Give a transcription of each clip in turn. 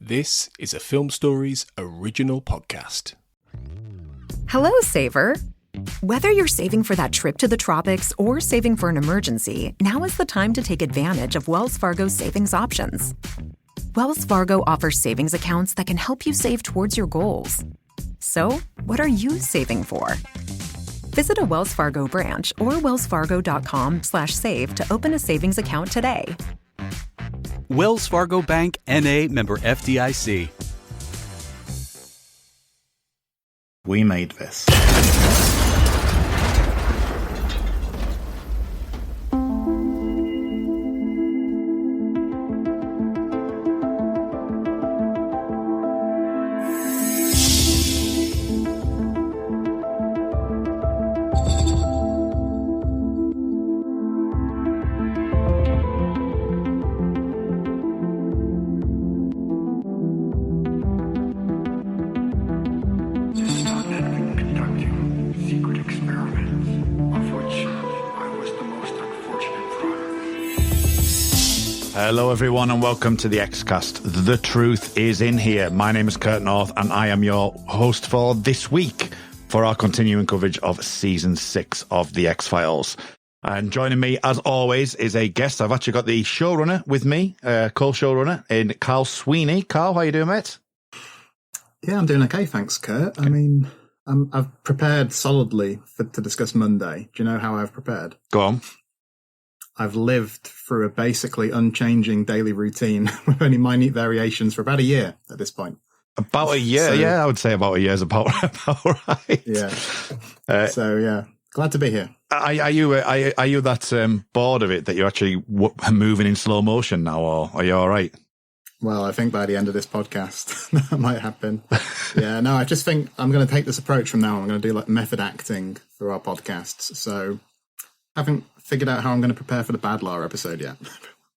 This is a Film Stories original podcast. Hello, Saver. Whether you're saving for that trip to the tropics or saving for an emergency, now is the time to take advantage of Wells Fargo's savings options. Wells Fargo offers savings accounts that can help you save towards your goals. So, what are you saving for? Visit a Wells Fargo branch or wellsfargo.com/save to open a savings account today. Wells Fargo Bank, N.A., member FDIC. We made this. Hello everyone and welcome to the Xcast. The truth is in here. My name is Kurt North and I am your host for this week for our continuing coverage of Season 6 of The X-Files. And joining me, as always, is a guest. I've actually got the showrunner with me, co-showrunner, in Carl Sweeney. Carl, how you doing, mate? Yeah, I'm doing okay, thanks, Kurt. I mean, I've prepared solidly to discuss Monday. Do you know how I've prepared? Go on. I've lived through a basically unchanging daily routine with only minute variations for about a year at this point. About a year, yeah, I would say about a year is about right. Yeah. So yeah, glad to be here. Are you that bored of it that you're actually moving in slow motion now, or are you all right? Well, I think by the end of this podcast that might happen. Yeah, no, I just think I'm going to take this approach from now on. I'm going to do like method acting through our podcasts. So I haven't figured out how I'm going to prepare for the Badlar episode yet.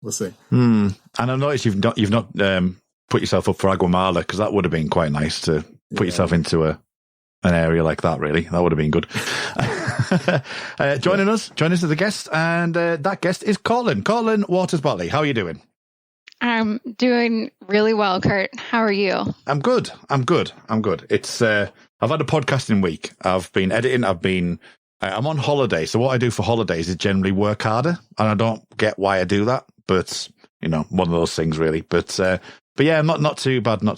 We'll see. And I noticed you've not put yourself up for Aguamala, because that would have been quite nice to put yourself into an area like that. Really, that would have been good. Joining us as a guest, and that guest is Cortlan Waters Bartley. How are you doing? I'm doing really well, Kurt. How are you? I'm good. It's I've had a podcasting week. I've been editing. I'm on holiday, so what I do for holidays is generally work harder, and I don't get why I do that, but, one of those things, really. But yeah, not too bad. Can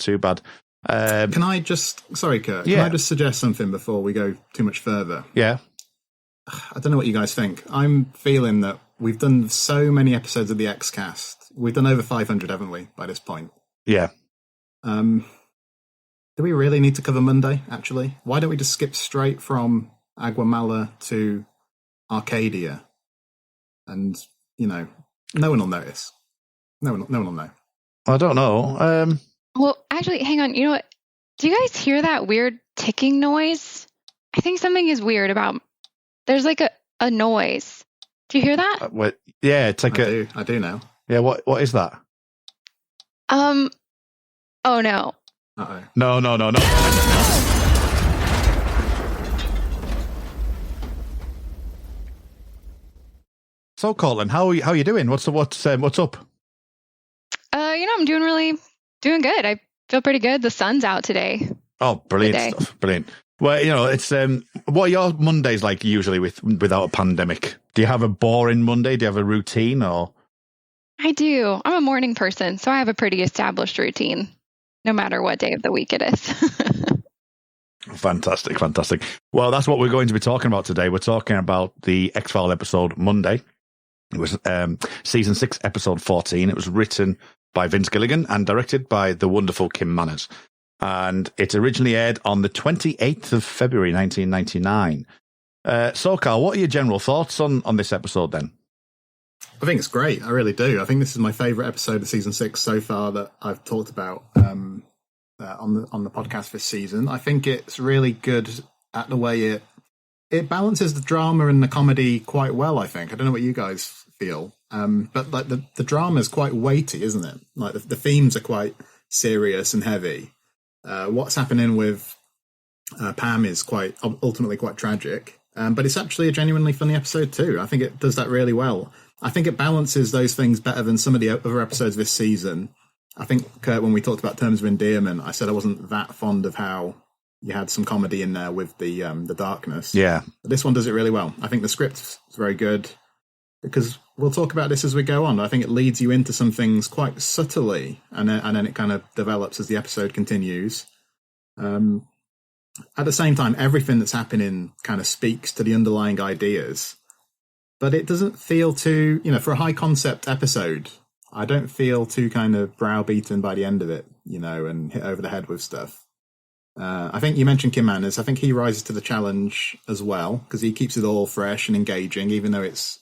I just, sorry, Kurt, can I just suggest something before we go too much further? Yeah. I don't know what you guys think. I'm feeling that we've done so many episodes of the Xcast. We've done over 500, haven't we, by this point? Yeah. Do we really need to cover Monday, actually? Why don't we just skip straight from Aguamala to Arcadia, and no one will notice. No one will know. I don't know. Well, actually, hang on. You know what? Do you guys hear that weird ticking noise? I think something is weird about. There's like a noise. Do you hear that? Yeah, it's like I do now. Yeah, what is that? Oh no. Uh-oh. No. So, Cortlan, how are you doing? What's up? I'm doing good. I feel pretty good. The sun's out today. Oh, brilliant stuff. Brilliant. Well, it's what are your Mondays like usually without a pandemic? Do you have a boring Monday? Do you have a routine or? I do. I'm a morning person, so I have a pretty established routine, no matter what day of the week it is. Fantastic. Well, that's what we're going to be talking about today. We're talking about the X-Files episode Monday. It was Season 6, Episode 14. It was written by Vince Gilligan and directed by the wonderful Kim Manners. And it originally aired on the 28th of February, 1999. So, Carl, what are your general thoughts on this episode then? I think it's great. I really do. I think this is my favourite episode of Season 6 so far that I've talked about on the podcast this season. I think it's really good at the way it balances the drama and the comedy quite well, I think. I don't know what you guys feel. But like the drama is quite weighty, isn't it? Like the themes are quite serious and heavy. What's happening with Pam is ultimately quite tragic. But it's actually a genuinely funny episode too. I think it does that really well. I think it balances those things better than some of the other episodes this season. I think, Kurt, when we talked about terms of endearment, I said I wasn't that fond of how you had some comedy in there with the darkness. Yeah. But this one does it really well. I think the script's very good, because we'll talk about this as we go on. I think it leads you into some things quite subtly, and then it kind of develops as the episode continues. At the same time, everything that's happening kind of speaks to the underlying ideas, but it doesn't feel too, for a high concept episode, I don't feel too kind of browbeaten by the end of it, and hit over the head with stuff. I think you mentioned Kim Manners. I think he rises to the challenge as well, because he keeps it all fresh and engaging, even though it's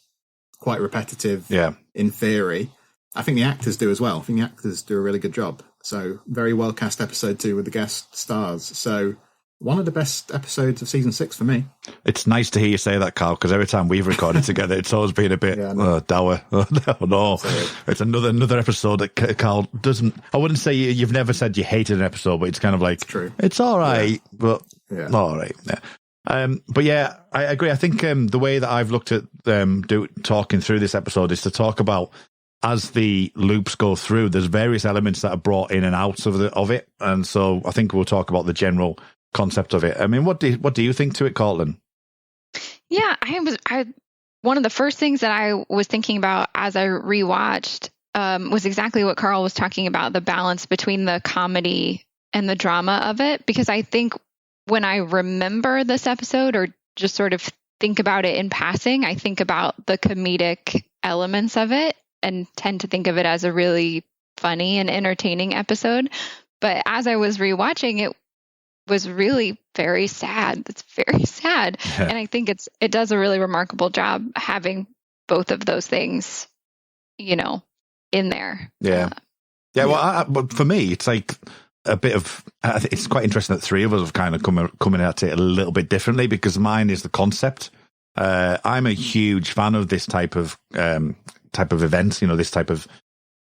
quite repetitive in theory. I think the actors do as well. I think the actors do a really good job. So very well cast episode 2 with the guest stars. So one of the best episodes of season 6 for me. It's nice to hear you say that, Carl, because every time we've recorded together, it's always been a bit dour. Oh, no. Sorry. It's another episode that Carl doesn't... I wouldn't say you've never said you hated an episode, but it's kind of like... True. It's all right, but... Yeah. All right, yeah. But yeah, I agree. I think the way that I've looked at talking through this episode is to talk about, as the loops go through, there's various elements that are brought in and out of it. And so I think we'll talk about the general concept of it. I mean, what do you think to it, Cortlan? Yeah, one of the first things that I was thinking about as I rewatched was exactly what Carl was talking about, the balance between the comedy and the drama of it. Because I think when I remember this episode, or just sort of think about it in passing, I think about the comedic elements of it and tend to think of it as a really funny and entertaining episode. But as I was rewatching, it was really very sad. It's very sad. Yeah. And I think it does a really remarkable job having both of those things, in there. Yeah. Well, for me, it's like a bit of, it's quite interesting that 3 of us have kind of coming at it a little bit differently, because mine is the concept. I'm a huge fan of this type of events, this type of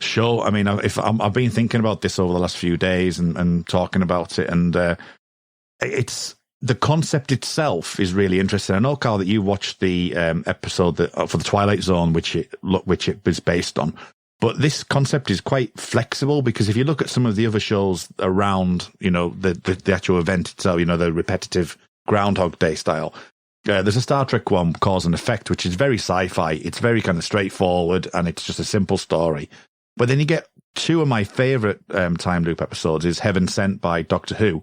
show. I mean, I've been thinking about this over the last few days and talking about it, and it's the concept itself is really interesting. I know, Carl, that you watched the episode for the Twilight Zone, which it was based on. But this concept is quite flexible, because if you look at some of the other shows around, the actual event itself, the repetitive Groundhog Day style, there's a Star Trek one, Cause and Effect, which is very sci-fi. It's very kind of straightforward, and it's just a simple story. But then you get 2 of my favorite time loop episodes is Heaven Sent by Doctor Who.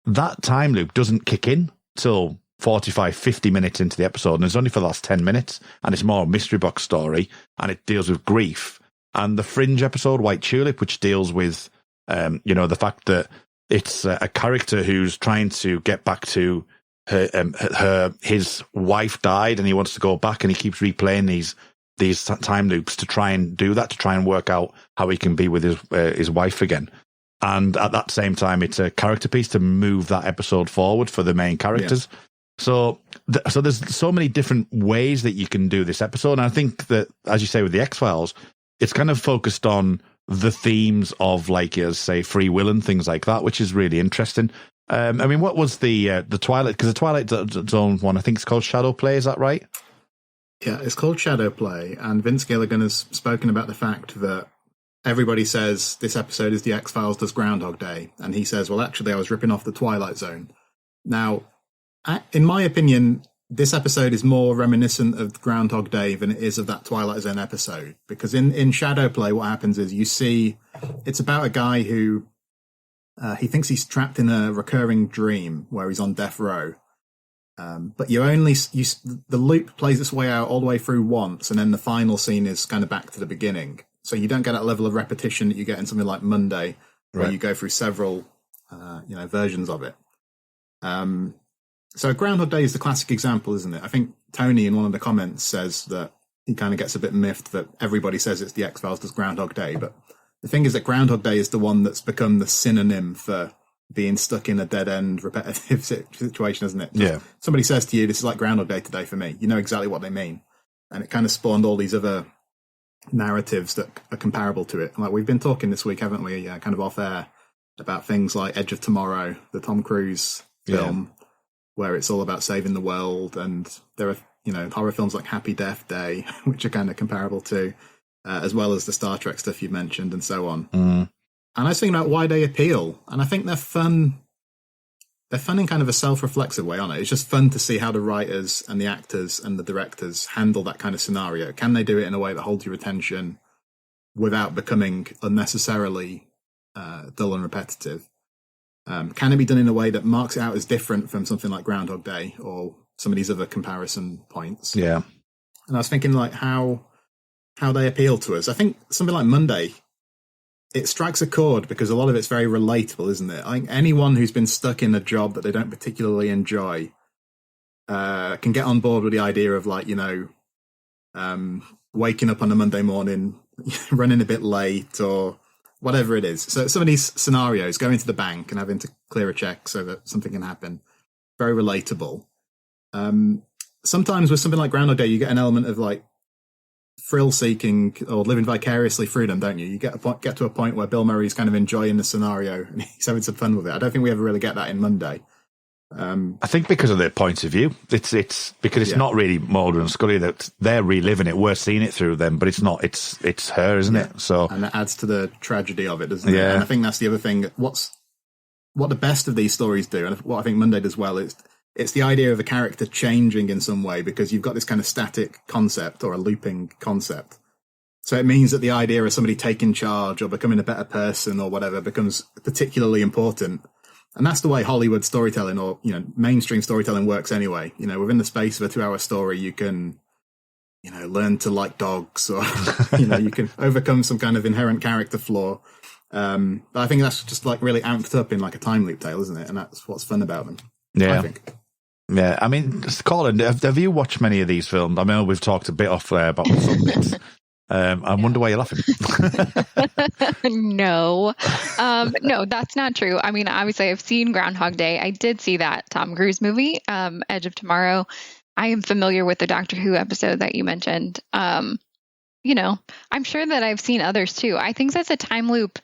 That time loop doesn't kick in till 45, 50 minutes into the episode, and it's only for the last 10 minutes, and it's more a mystery box story, and it deals with grief. And the Fringe episode, White Tulip, which deals with, the fact that it's a character who's trying to get back to his wife died, and he wants to go back, and he keeps replaying these time loops to try and do that, to try and work out how he can be with his wife again. And at that same time, it's a character piece to move that episode forward for the main characters. Yeah. So there's so many different ways that you can do this episode. And I think that, as you say, with the X-Files, it's kind of focused on the themes of, like, say, free will and things like that, which is really interesting. I mean, what was the Twilight? Because the Twilight Zone one, I think it's called Shadow Play. Is that right? Yeah, it's called Shadow Play. And Vince Gilligan has spoken about the fact that everybody says this episode is the X-Files does Groundhog Day. And he says, well, actually, I was ripping off the Twilight Zone. Now, in my opinion, this episode is more reminiscent of Groundhog Day than it is of that Twilight Zone episode. Because in Shadow Play, what happens is you see, it's about a guy who, he thinks he's trapped in a recurring dream where he's on death row. But the loop plays its way out all the way through once, and then the final scene is kind of back to the beginning. So you don't get that level of repetition that you get in something like Monday, where you go through several, versions of it. So Groundhog Day is the classic example, isn't it? I think Tony in one of the comments says that he kind of gets a bit miffed that everybody says it's the X-Files does Groundhog Day. But the thing is that Groundhog Day is the one that's become the synonym for being stuck in a dead-end, repetitive situation, isn't it? Yeah. Somebody says to you, this is like Groundhog Day today for me. You know exactly what they mean. And it kind of spawned all these other narratives that are comparable to it. Like, we've been talking this week, haven't we, kind of off air, about things like Edge of Tomorrow, the Tom Cruise film, where it's all about saving the world. And there are, horror films like Happy Death Day, which are kind of comparable to, as well as the Star Trek stuff you mentioned and so on. And I was thinking about why they appeal, and I think they're fun. They're fun in kind of a self-reflexive way, aren't it? It's just fun to see how the writers and the actors and the directors handle that kind of scenario. Can they do it in a way that holds your attention without becoming unnecessarily dull and repetitive? Can it be done in a way that marks it out as different from something like Groundhog Day or some of these other comparison points? Yeah. And I was thinking like how they appeal to us. I think something like Monday, it strikes a chord because a lot of it's very relatable, isn't it? I think anyone who's been stuck in a job that they don't particularly enjoy can get on board with the idea of like, waking up on a Monday morning, running a bit late or whatever it is. So some of these scenarios, going to the bank and having to clear a check so that something can happen, very relatable. Sometimes with something like Groundhog Day, you get an element of like thrill-seeking or living vicariously through them, don't you? You get to a point where Bill Murray's kind of enjoying the scenario and he's having some fun with it. I don't think we ever really get that in Monday. I think because of their points of view, it's because it's not really Mulder and Scully that they're reliving it. We're seeing it through them, but it's not. It's her, isn't it? So, and that adds to the tragedy of it, doesn't it? Yeah. And I think that's the other thing. What the best of these stories do, and what I think Monday does well, is it's the idea of a character changing in some way because you've got this kind of static concept or a looping concept. So it means that the idea of somebody taking charge or becoming a better person or whatever becomes particularly important. And that's the way Hollywood storytelling or, mainstream storytelling works anyway. Within the space of a 2-hour story, you can, learn to like dogs or, you can overcome some kind of inherent character flaw. But I think that's just like really amped up in like a time loop tale, isn't it? And that's what's fun about them. Yeah. I think. Yeah. I mean, Colin, have you watched many of these films? I know we've talked a bit off there about some bits. I wonder why you're laughing. No, that's not true. I mean, obviously I've seen Groundhog Day. I did see that Tom Cruise movie, Edge of Tomorrow. I am familiar with the Doctor Who episode that you mentioned. I'm sure that I've seen others too. I think that's a time loop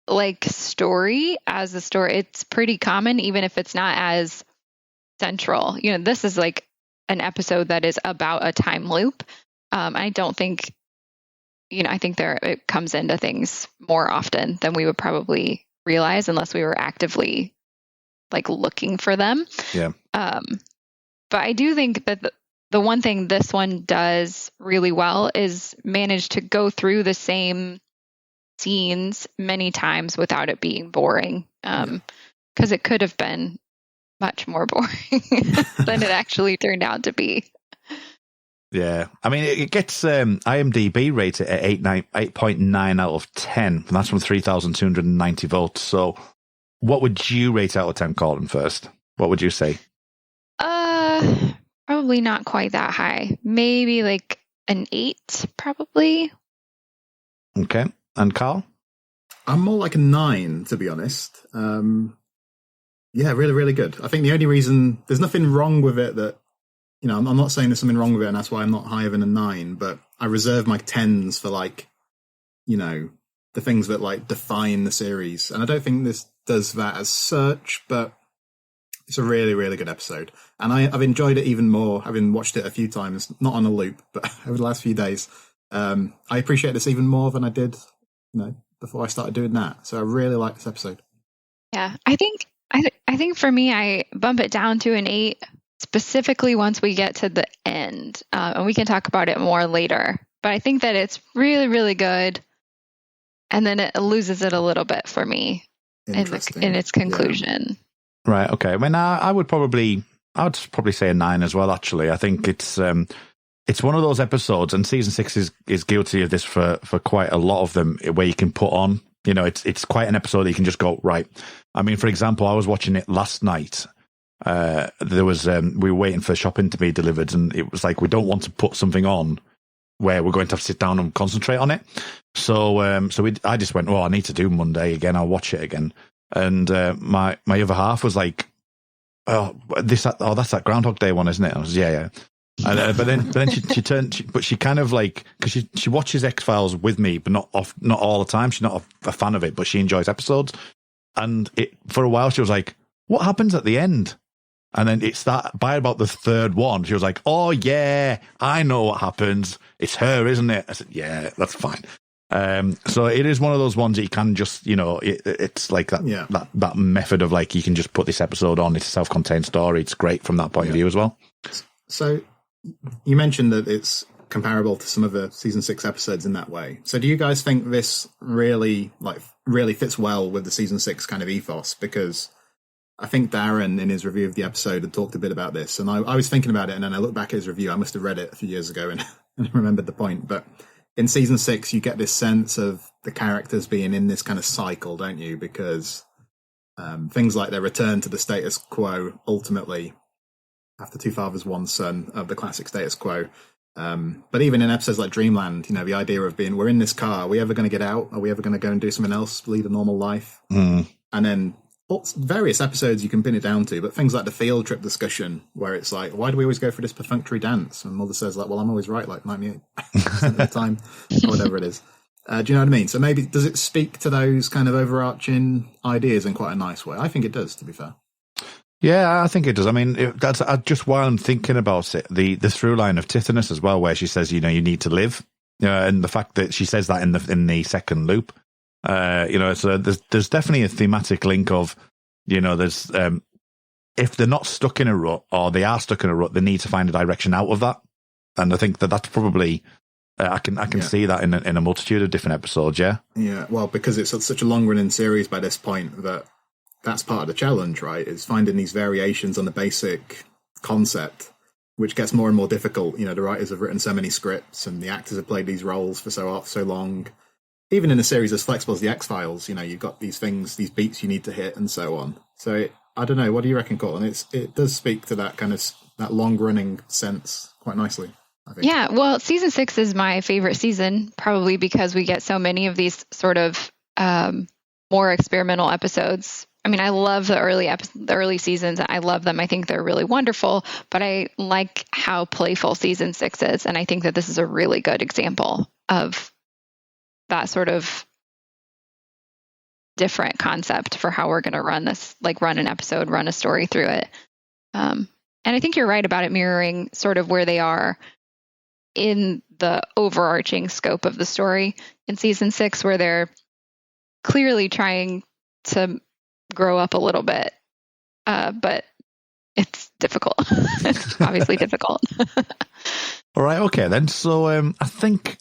like story as a story. It's pretty common, even if it's not as central. This is like an episode that is about a time loop. I don't think, I think it comes into things more often than we would probably realize unless we were actively like looking for them. Yeah. But I do think that the one thing this one does really well is manage to go through the same scenes many times without it being boring. Because it could have been much more boring than it actually turned out to be. Yeah, I mean, it gets IMDb rated at 8.9 out of 10, and that's from 3,290 votes. So what would you rate out of 10, Colin, first? What would you say? Probably not quite that high. Maybe like an 8, probably. Okay. And Carl? I'm more like a 9, to be honest. Yeah, really, really good. I think the only reason, there's nothing wrong with it that, I'm not saying there's something wrong with it, and that's why I'm not higher than a 9, but I reserve my 10s for like, the things that like define the series. And I don't think this does that as such, but it's a really, really good episode. And I've enjoyed it even more, having watched it a few times, not on a loop, but over the last few days. I appreciate this even more than I did, before I started doing that. So I really like this episode. Yeah, I think for me, I bump it down to an 8, specifically once we get to the end. And we can talk about it more later. But I think that it's really, really good. And then it loses it a little bit for me in its conclusion. Yeah. Right. Okay. I mean, I would probably say a 9 as well. Actually, I think it's one of those episodes, and season 6 is guilty of this for quite a lot of them, where you can put on, it's quite an episode that you can just go right. I mean, for example, I was watching it last night. There was we were waiting for shopping to be delivered, and it was like we don't want to put something on where we're going to have to sit down and concentrate on it. So I just went, I need to do Monday again. I'll watch it again. And my other half was like, that's that Groundhog Day one, isn't it? I was yeah. And, but then she turned, but she kind of like, because she watches X-Files with me, but not all the time. She's not a fan of it, but she enjoys episodes. And for a while she was like, what happens at the end? And then by about the third one, she was like, oh yeah, I know what happens. It's her, isn't it? I said, yeah, that's fine. So it is one of those ones that you can just, it's like that method of like, you can just put this episode on. It's a self-contained story. It's great from that point of view as well. So you mentioned that it's comparable to some of the season 6 episodes in that way. So do you guys think this really fits well with the season 6 kind of ethos? Because I think Darren, in his review of the episode, had talked a bit about this, and I was thinking about it, and then I looked back at his review. I must have read it a few years ago and remembered the point. But in season 6, you get this sense of the characters being in this kind of cycle, don't you? Because things like their return to the status quo, ultimately, after Two Fathers, One Son, of the classic status quo. But even in episodes like Dreamland, the idea of being, we're in this car, are we ever going to get out? Are we ever going to go and do something else, lead a normal life? And then various episodes you can pin it down to, but things like the field trip discussion, where it's like, why do we always go for this perfunctory dance? And Mother says, like, well, I'm always right, like 98% of the time, or whatever it is. Do you know what I mean? So maybe, does it speak to those kind of overarching ideas in quite a nice way? I think it does, to be fair. Yeah, I think it does. I mean, that's just while I'm thinking about it, the through line of Tithonus as well, where she says, you need to live, and the fact that she says that in the second loop, so there's definitely a thematic link of, there's if they're not stuck in a rut, or they are stuck in a rut, they need to find a direction out of that, and I think that's probably I can see that in a multitude of different episodes. Yeah, well, because it's such a long running series by this point that's part of the challenge, right? Is finding these variations on the basic concept, which gets more and more difficult. The writers have written so many scripts, and the actors have played these roles for so long. Even in a series as flexible as the X-Files, you've got these things, these beats you need to hit, and so on. So I don't know. What do you reckon, Cortlan? It does speak to that kind of that long running sense quite nicely, I think. Yeah. Well, season 6 is my favorite season, probably because we get so many of these sort of more experimental episodes. I mean, I love the early seasons. I love them. I think they're really wonderful, but I like how playful season 6 is. And I think that this is a really good example of that sort of different concept for how we're going to run this, like run an episode, run a story through it. And I think you're right about it mirroring sort of where they are in the overarching scope of the story in season 6, where they're clearly trying to grow up a little bit, but it's difficult. It's obviously difficult. All right, okay then. So I think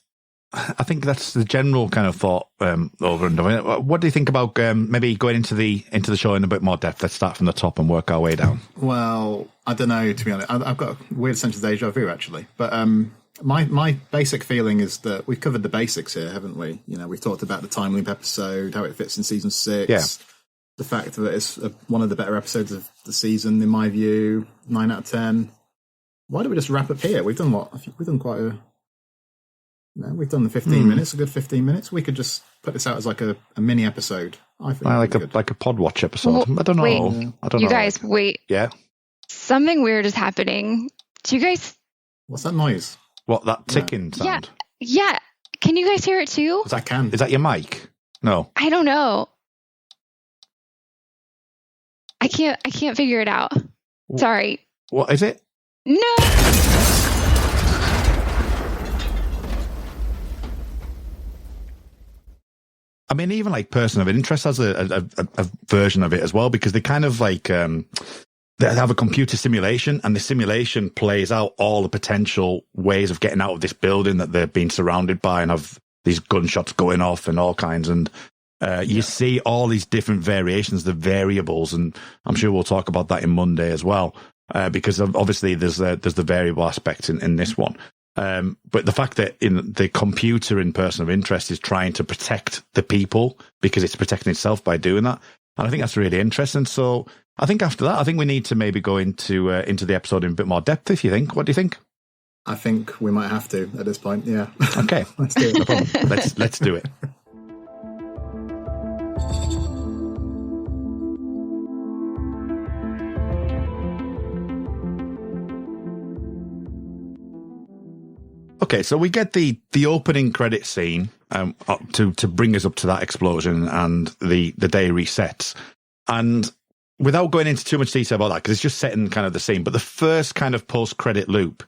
that's the general kind of thought over and over. What do you think about maybe going into the show in a bit more depth? Let's start from the top and work our way down. Well, I don't know, to be honest. I've got a weird sense of deja vu, actually. But my basic feeling is that we've covered the basics here, haven't we? We've talked about the time loop episode, how it fits in season 6. Yeah. The fact that it's one of the better episodes of the season, in my view, 9 out of 10. Why don't we just wrap up here? We've done what? We've done quite a... we've done the 15 minutes, a good 15 minutes. We could just put this out as like a mini episode. I think like a pod watch episode. Well, I don't know. Wait, I don't know. You guys, wait. Yeah. Something weird is happening. Do you guys... What's that noise? What, that ticking sound? Yeah. Can you guys hear it too? Yes, I can. Is that your mic? No. I don't know. I can't figure it out. Sorry. What is it? No. I mean, even like Person of Interest has a version of it as well, because they kind of like they have a computer simulation, and the simulation plays out all the potential ways of getting out of this building that they're being surrounded by, and have these gunshots going off and all kinds. And you see all these different variations, the variables, and I'm sure we'll talk about that in Monday as well, because obviously there's the variable aspect in this one. But the fact that in the computer in Person of Interest is trying to protect the people because it's protecting itself by doing that. And I think that's really interesting. So I think after that, I think we need to maybe go into the episode in a bit more depth, if you think. What do you think? I think we might have to at this point, yeah. Okay. Let's do it. No problem. Let's do it. Okay, so we get the opening credit scene to bring us up to that explosion, and the day resets. And without going into too much detail about that, because it's just setting kind of the scene, but the first kind of post-credit loop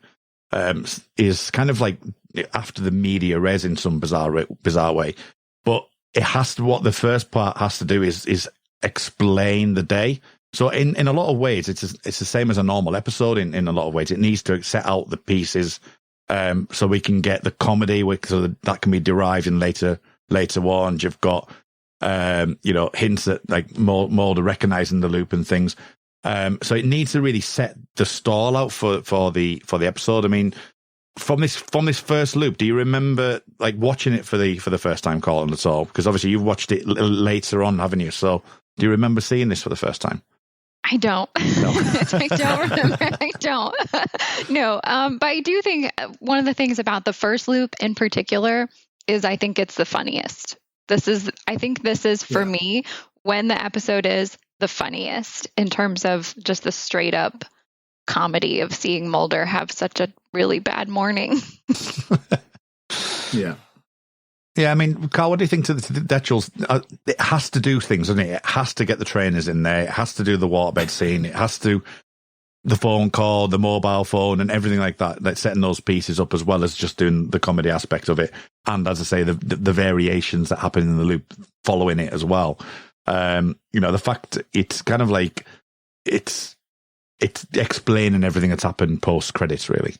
is kind of like after the media res in some bizarre way. But it has to, what the first part has to do is explain the day. So in a lot of ways, it's the same as a normal episode. In a lot of ways, it needs to set out the pieces so we can get the comedy, so that can be derived in later on. You've got hints at like Mulder recognizing the loop and things. So it needs to really set the stall out for the episode. I mean, from this first loop, do you remember like watching it for the first time, Cortlan, at all? Because obviously you've watched it later on, haven't you? So do you remember seeing this for the first time? I don't. No. I don't remember. I don't. No. But I do think one of the things about the first loop in particular is I think it's the funniest. I think this is for me when the episode is the funniest in terms of just the straight up comedy of seeing Mulder have such a really bad morning. Yeah. Yeah, I mean, Carl, what do you think to the Detchels? It has to do things, doesn't it? It has to get the trainers in there. It has to do the waterbed scene. It has to the phone call, the mobile phone, and everything like that. Like setting those pieces up as well as just doing the comedy aspect of it. And as I say, the variations that happen in the loop following it as well. The fact it's kind of like it's explaining everything that's happened post credits, really.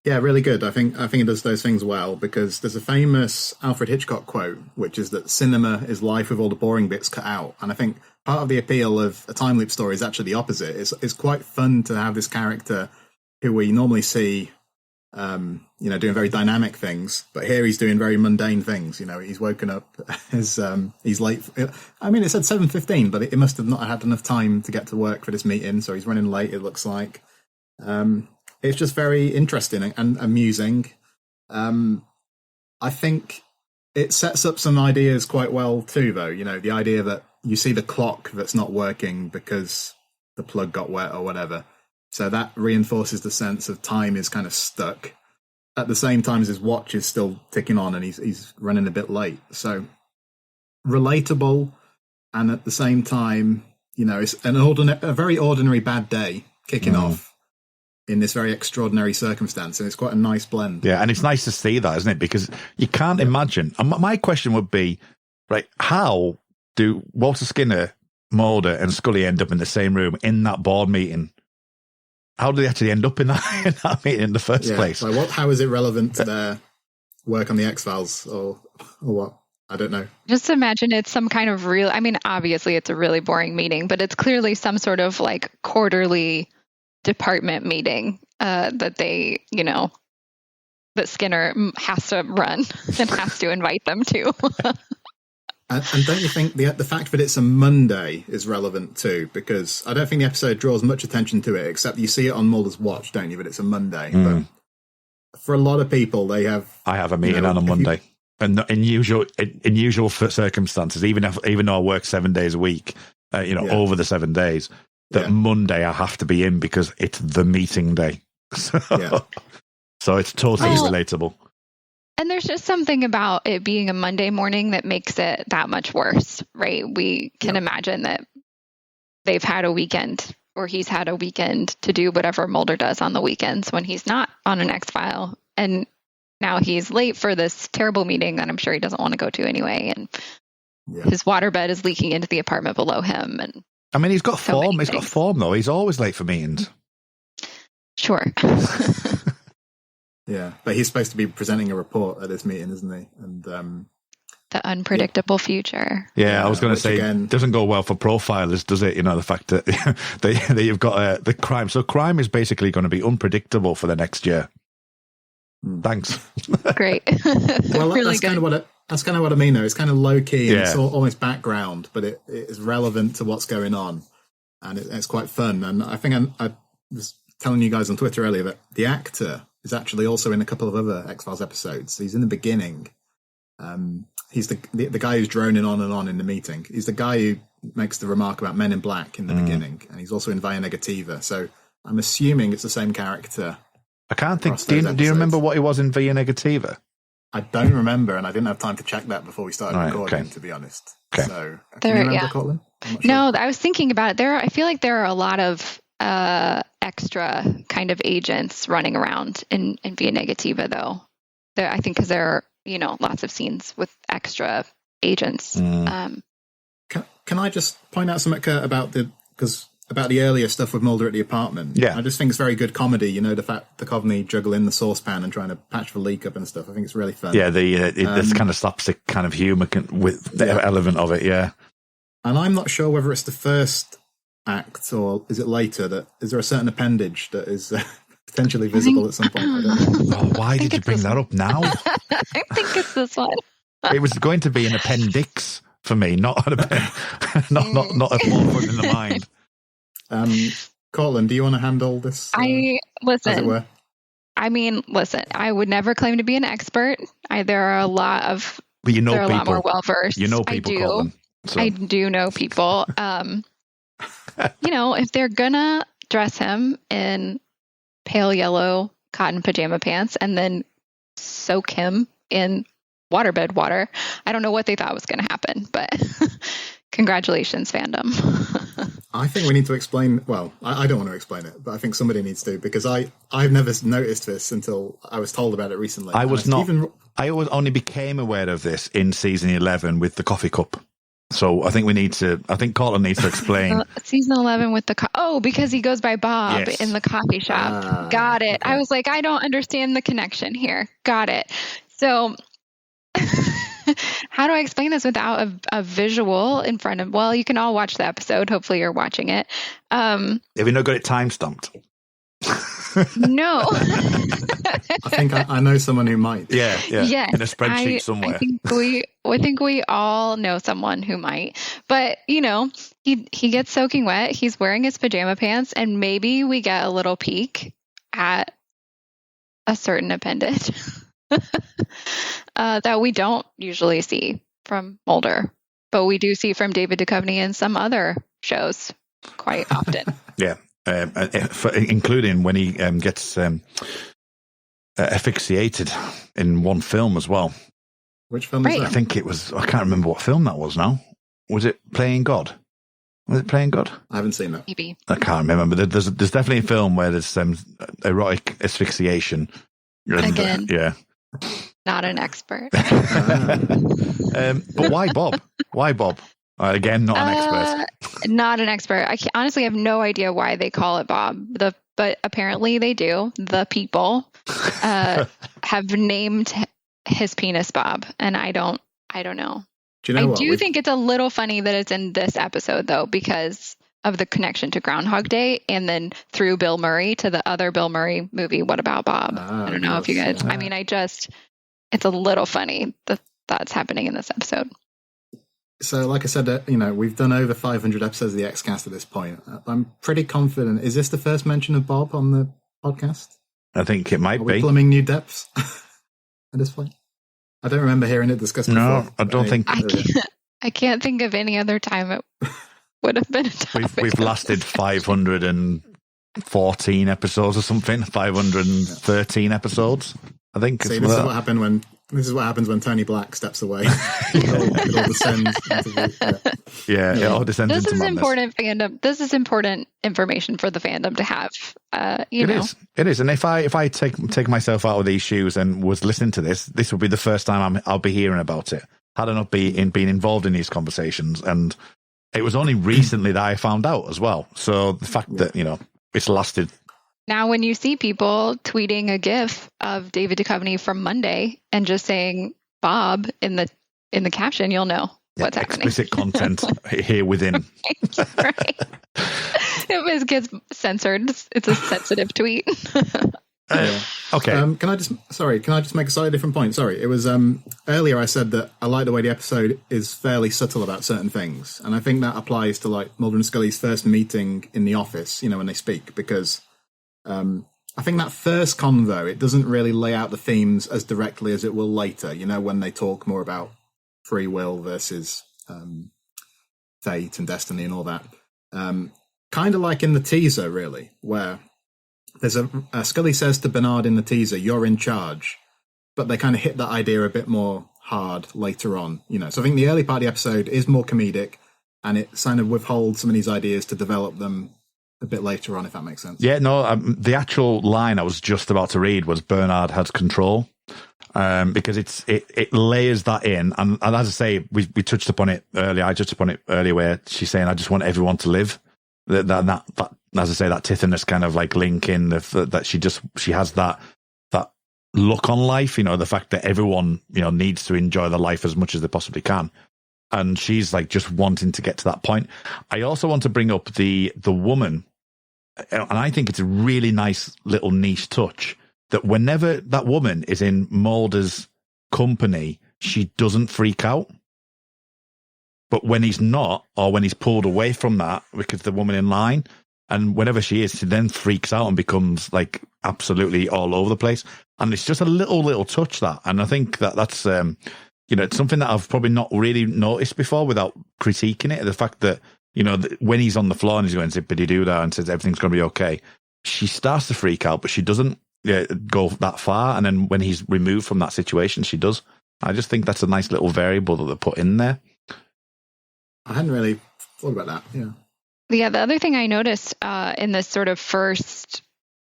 Yeah, really good. I think it does those things well because there's a famous Alfred Hitchcock quote, which is that cinema is life with all the boring bits cut out. And I think part of the appeal of a time loop story is actually the opposite. It's quite fun to have this character who we normally see, doing very dynamic things, but here he's doing very mundane things. He's woken up as he's late. I mean, it said 7:15, but it must have not had enough time to get to work for this meeting, so he's running late. It looks like. It's just very interesting and amusing. I think it sets up some ideas quite well too, though. The idea that you see the clock that's not working because the plug got wet or whatever. So that reinforces the sense of time is kind of stuck at the same time as his watch is still ticking on and he's running a bit late. So relatable, and at the same time, it's a very ordinary bad day kicking off in this very extraordinary circumstance, and it's quite a nice blend. Yeah, and it's nice to see that, isn't it? Because you can't imagine. And my question would be, right, how do Walter Skinner, Mulder, and Scully end up in the same room in that board meeting? How do they actually end up in that meeting in the first place? So how is it relevant to their work on the X-Files or what? I don't know. Just imagine it's some kind of obviously it's a really boring meeting, but it's clearly some sort of like quarterly department meeting that they, that Skinner has to run and has to invite them to. And don't you think the fact that it's a Monday is relevant too? Because I don't think the episode draws much attention to it, except you see it on Mulder's watch, don't you? But it's a Monday. But for a lot of people, I have a meeting on a Monday, and in usual circumstances, even though I work 7 days a week, over the 7 days. That Monday I have to be in because it's the meeting day. So it's totally relatable. And there's just something about it being a Monday morning that makes it that much worse, right? We can imagine that they've had a weekend, or he's had a weekend to do whatever Mulder does on the weekends when he's not on an X-File. And now he's late for this terrible meeting that I'm sure he doesn't want to go to anyway. And his waterbed is leaking into the apartment below him. And I mean, he's got form. He's got form, though. He's always late for meetings. Sure. Yeah, but he's supposed to be presenting a report at this meeting, isn't he? And the unpredictable future. Yeah, I was going to say, it doesn't go well for profilers, does it? The fact that you've got the crime. So crime is basically going to be unpredictable for the next year. Thanks. Great. Well, really that's kind of what I mean, though. It's kind of low key and it's almost background, but it is relevant to what's going on, and it's quite fun. And I think I was telling you guys on Twitter earlier that the actor is actually also in a couple of other X-Files episodes. He's in the beginning. He's the guy who's droning on and on in the meeting. He's the guy who makes the remark about Men in Black in the beginning, and he's also in Via Negativa. So I'm assuming it's the same character. I can't think. Do you remember what he was in Via Negativa? I don't remember, and I didn't have time to check that before we started recording, to be honest. Okay. So, can you remember, Cortlan? No, I was thinking about it. I feel like there are a lot of extra kind of agents running around in Via Negativa, though. I think because there are, lots of scenes with extra agents. Can I just point out something about the earlier stuff with Mulder at the apartment? Yeah. I just think it's very good comedy. The fact the Coveney juggling the saucepan and trying to patch the leak up and stuff. I think it's really fun. Yeah, this kind of slapstick kind of humour with the element of it, yeah. And I'm not sure whether it's the first act or is it later is there a certain appendage that is potentially visible at some point? I don't know. Oh, why did you bring that up now? I think it's this one. It was going to be an appendix for me, not a forefront in the mind. Cortlan, do you want to handle this? As it were? Listen, I would never claim to be an expert. There are a lot of, but there are a lot more well-versed. You know people, Cortlan. So. I do know people. If they're gonna dress him in pale yellow cotton pajama pants and then soak him in waterbed water, I don't know what they thought was going to happen, but congratulations, fandom. I think we need to explain. Well, I don't want to explain it, but I think somebody needs to, because I've never noticed this until I was told about it recently. I only became aware of this in season 11 with the coffee cup. So I think Cortlan needs to explain. Season 11 with because he goes by Bob in the coffee shop. Got it. Okay. I was like, I don't understand the connection here. Got it. So how do I explain this without a visual in front of, you can all watch the episode. Hopefully you're watching it. Have you not got it time stamped? No. I think I know someone who might. Yeah. Yes, in a spreadsheet somewhere. I think we all know someone who might. But, he gets soaking wet. He's wearing his pajama pants, and maybe we get a little peek at a certain appendage that we don't usually see from Mulder, but we do see from David Duchovny in some other shows quite often. Yeah. Including when he gets asphyxiated in one film as well. Which film is that? I think it was, I can't remember what film that was now. Was it Playing God? Was it Playing God? I haven't seen that. Maybe. I can't remember. There's definitely a film where there's erotic asphyxiation. Again. Yeah. Not an expert. But why Bob? Why Bob? Again, not an expert. Not an expert. I honestly have no idea why they call it Bob. But apparently they do. The people have named his penis Bob, and I don't know. Do you know I do think it's a little funny that it's in this episode though, because of the connection to Groundhog Day, and then through Bill Murray to the other Bill Murray movie, What About Bob? I don't know if you guys. It's a little funny that that's happening in this episode. So, like I said, we've done over 500 episodes of the X-Cast at this point. I'm pretty confident. Is this the first mention of Bob on the podcast? I think it might Are be. we plumbing new depths at this point? I don't remember hearing it discussed before. No, I don't think. I can't think of any other time it would have been a topic. We've lasted 514 episodes or something. 513 episodes, I think. See, this is what happened when. This is what happens when Tony Black steps away. It all descends. It all descends this into is madness. Important fandom. This is important information for the fandom to have. It is. And if I take myself out of these shoes and was listening to this would be the first time I'll be hearing about it. Had I not been involved in these conversations, and it was only recently that I found out as well. So the fact that it's lasted. Now, when you see people tweeting a GIF of David Duchovny from Monday and just saying Bob in the caption, you'll know what's happening. Explicit content here within. Right. If it gets censored, it's a sensitive tweet. Okay. Can I just make a slightly different point? Sorry, it was earlier I said that I like the way the episode is fairly subtle about certain things, and I think that applies to like Mulder and Scully's first meeting in the office. When they speak, because. I think that first convo, it doesn't really lay out the themes as directly as it will later, when they talk more about free will versus fate and destiny and all that. Kind of like in the teaser, really, where there's Scully says to Bernard in the teaser, "You're in charge," but they kind of hit that idea a bit more hard later on, So I think the early part of the episode is more comedic, and it kind of withholds some of these ideas to develop them a bit later on, if that makes sense. Yeah, no, the actual line I was just about to read was Bernard has control, because it layers that in. And as I say, we touched upon it earlier. I touched upon it earlier where she's saying, I just want everyone to live. That as I say, that Tithonus kind of like link in that she has that look on life, the fact that everyone, needs to enjoy their life as much as they possibly can. And she's like just wanting to get to that point. I also want to bring up the woman, and I think it's a really nice little niche touch that whenever that woman is in Mulder's company, she doesn't freak out. But when he's not, or when he's pulled away from that, because the woman in line, and whenever she is, she then freaks out and becomes like absolutely all over the place. And it's just a little touch that. And I think that's, it's something that I've probably not really noticed before without critiquing it. The fact that, when he's on the floor and he's going zippity-doo-dah and says everything's going to be okay, she starts to freak out, but she doesn't go that far. And then when he's removed from that situation, she does. I just think that's a nice little variable that they put in there. I hadn't really thought about that. Yeah. Yeah. The other thing I noticed in this sort of first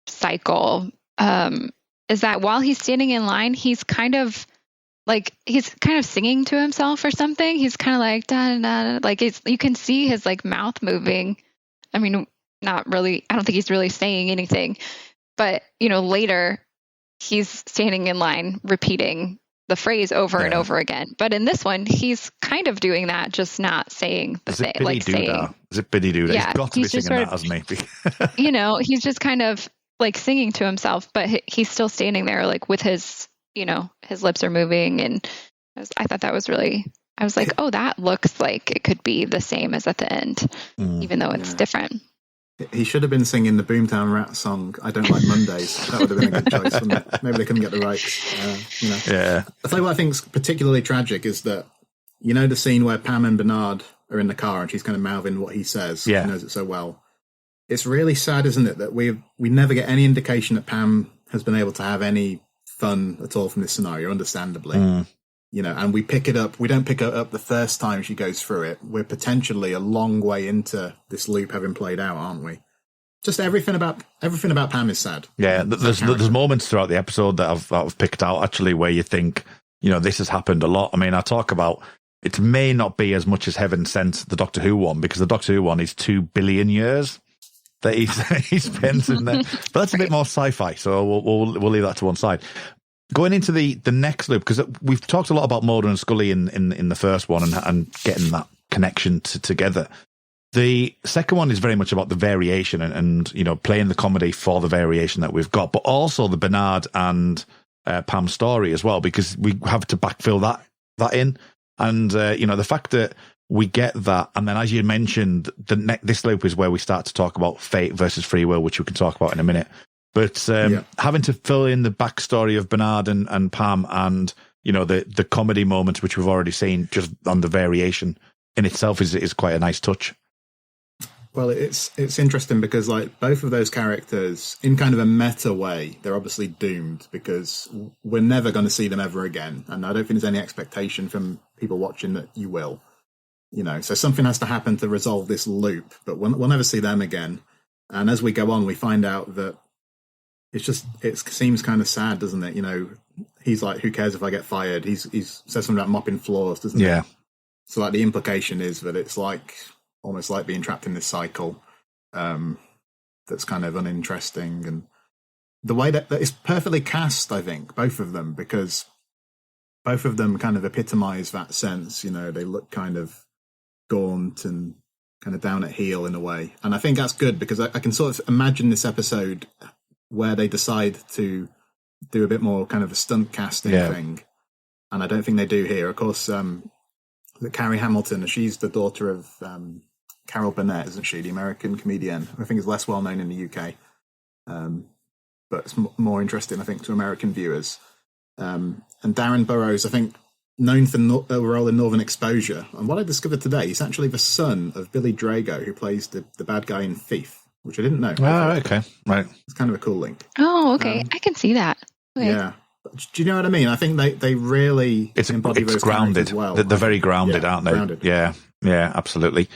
cycle is that while he's standing in line, he's kind of singing to himself or something. He's kind of like, da, da, da, like you can see his like mouth moving. I mean, not really, I don't think he's really saying anything, but later he's standing in line repeating the phrase over and over again. But in this one, he's kind of doing that, just not saying the same. Like saying, zippity-doo-dah. Yeah, he's got to be singing that, hasn't he? He's just kind of like singing to himself, but he's still standing there like with his, his lips are moving. And I thought that was really, I was like, oh, that looks like it could be the same as at the end, even though it's different. He should have been singing the Boomtown Rat song, I Don't Like Mondays. That would have been a good choice, wouldn't it? Maybe they couldn't get the rights. Yeah. I'll tell you what I think is particularly tragic is that, the scene where Pam and Bernard are in the car and she's kind of mouthing what he says. Yeah. She knows it so well. It's really sad, isn't it, that we never get any indication that Pam has been able to have any fun at all from this scenario, understandably. And we pick it up. We don't pick it up the first time she goes through it. We're potentially a long way into this loop having played out, aren't we? Just everything about Pam is sad. Yeah, there's moments throughout the episode that I've picked out actually where you think, this has happened a lot. I mean, I talk about it may not be as much as Heaven Sent, the Doctor Who one, because the Doctor Who one is 2 billion years that he spends in there. But that's a bit more sci-fi, so we'll leave that to one side. Going into the next loop, because we've talked a lot about Mulder and Scully in the first one and getting that connection together. The second one is very much about the variation and playing the comedy for the variation that we've got, but also the Bernard and Pam story as well, because we have to backfill that in. And, the fact that we get that, and then as you mentioned, this loop is where we start to talk about fate versus free will, which we can talk about in a minute. But having to fill in the backstory of Bernard and Pam and, the comedy moments, which we've already seen just on the variation in itself is quite a nice touch. Well, it's interesting because like both of those characters, in kind of a meta way, they're obviously doomed because we're never going to see them ever again. And I don't think there's any expectation from people watching that you will. So something has to happen to resolve this loop, but we'll never see them again. And as we go on, we find out that it seems kind of sad, doesn't it? He's like, who cares if I get fired? He's says something about mopping floors, doesn't he? Yeah. So like the implication is that it's like almost like being trapped in this cycle that's kind of uninteresting. And the way that it's perfectly cast, I think, both of them, because both of them kind of epitomize that sense. They look kind of gaunt and kind of down at heel in a way. And I think that's good because I can sort of imagine this episode where they decide to do a bit more kind of a stunt casting thing. And I don't think they do here. Of course, Carrie Hamilton, she's the daughter of Carol Burnett, isn't she? The American comedian. I think is less well known in the UK. But it's more interesting, I think, to American viewers. And Darren Burroughs, I think, known for a role in Northern Exposure. And what I discovered today, he's actually the son of Billy Drago, who plays the bad guy in Thief, which I didn't know. Oh, okay. Right. It's kind of a cool link. Oh, okay. I can see that. Okay. Yeah. Do you know what I mean? I think they really embody those grounded. Well. They're very grounded, aren't they? Grounded. Yeah, absolutely.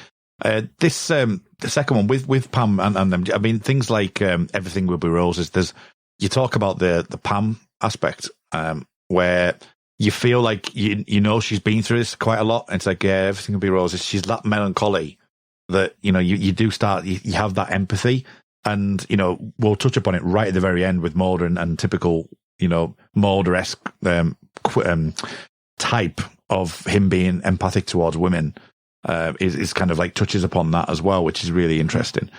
This the second one with Pam and them, I mean, things like Everything Will Be Roses. You talk about the Pam aspect, where you feel like you know she's been through this quite a lot. And it's like, yeah, Everything Will Be Roses. She's that melancholy that, you know, you do start, you have that empathy. And, you know, we'll touch upon it right at the very end with Mulder and typical, you know, Mulder-esque type of him being empathic towards women is kind of like touches upon that as well, which is really interesting.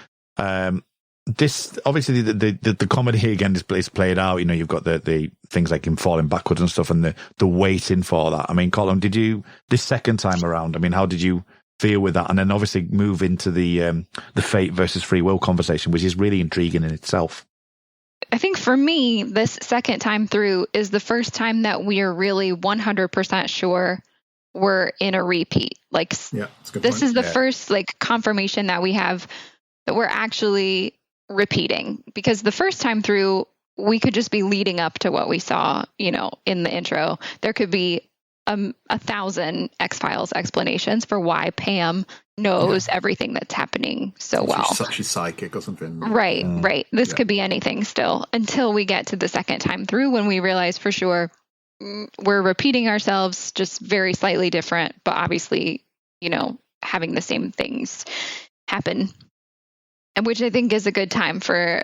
This obviously the comedy again is played out. You know, you've got the things like him falling backwards and stuff, and the waiting for that. I mean, Colin, did you this second time around? I mean, how did you feel with that? And then obviously move into the fate versus free will conversation, which is really intriguing in itself. I think for me, this second time through is the first time that we are really 100% sure we're in a repeat. Like, this is the first like confirmation that we have that we're actually repeating, because the first time through, we could just be leading up to what we saw, you know, in the intro. There could be 1,000 X-Files explanations for why Pam knows everything that's happening so well. She's psychic or something. Right. This could be anything still, until we get to the second time through, when we realize for sure we're repeating ourselves, just very slightly different, but obviously, you know, having the same things happen. And which I think is a good time for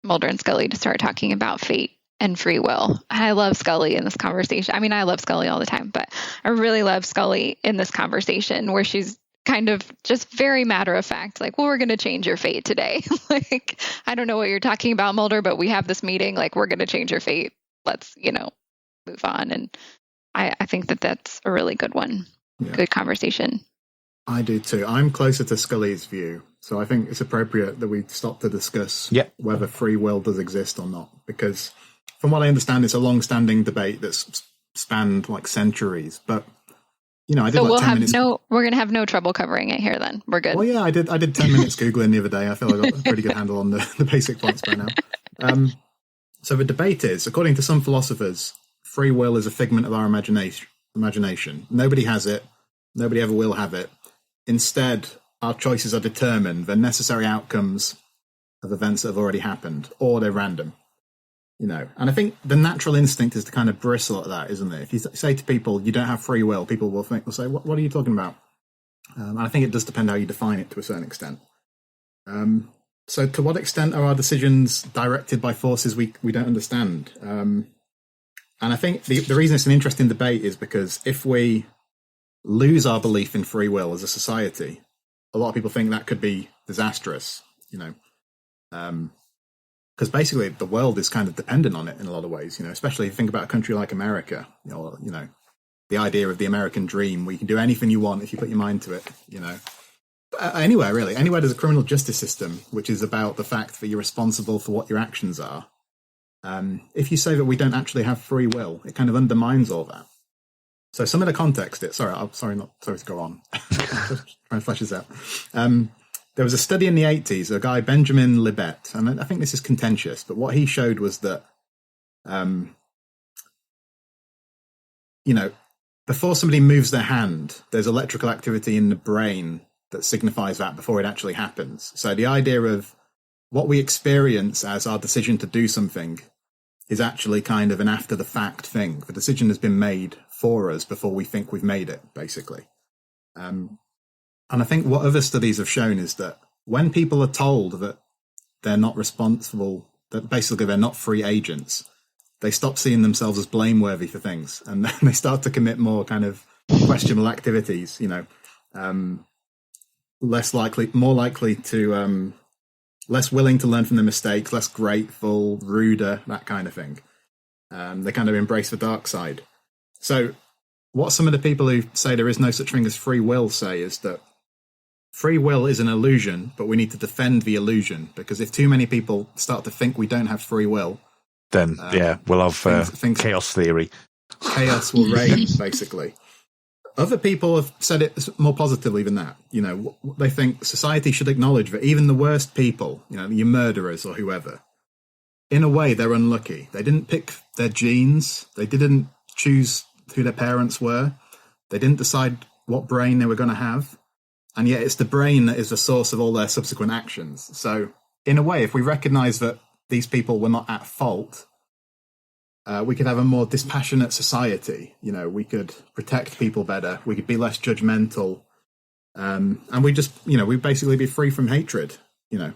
Mulder and Scully to start talking about fate and free will. I love Scully in this conversation. I mean, I love Scully all the time, but I really love Scully in this conversation where she's kind of just very matter of fact, like, well, we're going to change your fate today. Like, I don't know what you're talking about, Mulder, but we have this meeting, like, we're going to change your fate. Let's, you know, move on. And I think that that's a really good one. Yeah. Good conversation. I do too. I'm closer to Scully's view. So I think it's appropriate that we stop to discuss whether free will does exist or not. Because from what I understand, it's a long-standing debate that's spanned like centuries. But, you know, I did so like 10 minutes. We're going to have no trouble covering it here then. We're good. Well, yeah, I did 10 minutes Googling the other day. I feel I got a pretty good handle on the basic points by now. So the debate is, according to some philosophers, free will is a figment of our imagination. Nobody has it. Nobody ever will have it. Instead, our choices are determined. They're necessary outcomes of events that have already happened, or they're random. You know, and I think the natural instinct is to kind of bristle at that, isn't it? If you say to people, you don't have free will, people will say, what are you talking about? And I think it does depend how you define it to a certain extent. So to what extent are our decisions directed by forces we don't understand? And I think the reason it's an interesting debate is because if we lose our belief in free will as a society, a lot of people think that could be disastrous, you know, because basically the world is kind of dependent on it in a lot of ways, you know, especially if you think about a country like America, you know, the idea of the American dream, where you can do anything you want if you put your mind to it, you know. Anywhere there's a criminal justice system, which is about the fact that you're responsible for what your actions are. If you say that we don't actually have free will, it kind of undermines all that. So some of the context, sorry to go on. Just trying to flesh this out. There was a study in the 80s, a guy, Benjamin Libet, and I think this is contentious, but what he showed was that, you know, before somebody moves their hand, there's electrical activity in the brain that signifies that before it actually happens. So the idea of what we experience as our decision to do something is actually kind of an after-the-fact thing. The decision has been made for us before we think we've made it, basically. And I think what other studies have shown is that when people are told that they're not responsible, that basically they're not free agents, they stop seeing themselves as blameworthy for things, and then they start to commit more kind of questionable activities, you know, more likely to... less willing to learn from their mistakes, less grateful, ruder, that kind of thing. They kind of embrace the dark side. So what some of the people who say there is no such thing as free will say is that free will is an illusion, but we need to defend the illusion, because if too many people start to think we don't have free will, then we'll have chaos theory. Chaos will reign, basically. Other people have said it more positively than that. You know, they think society should acknowledge that even the worst people, you know, your murderers or whoever, in a way, they're unlucky. They didn't pick their genes. They didn't choose who their parents were. They didn't decide what brain they were going to have. and yet it's the brain that is the source of all their subsequent actions. So in a way, if we recognize that these people were not at fault, we could have a more dispassionate society. You know, we could protect people better. We could be less judgmental. And we just, you know, we'd basically be free from hatred, you know,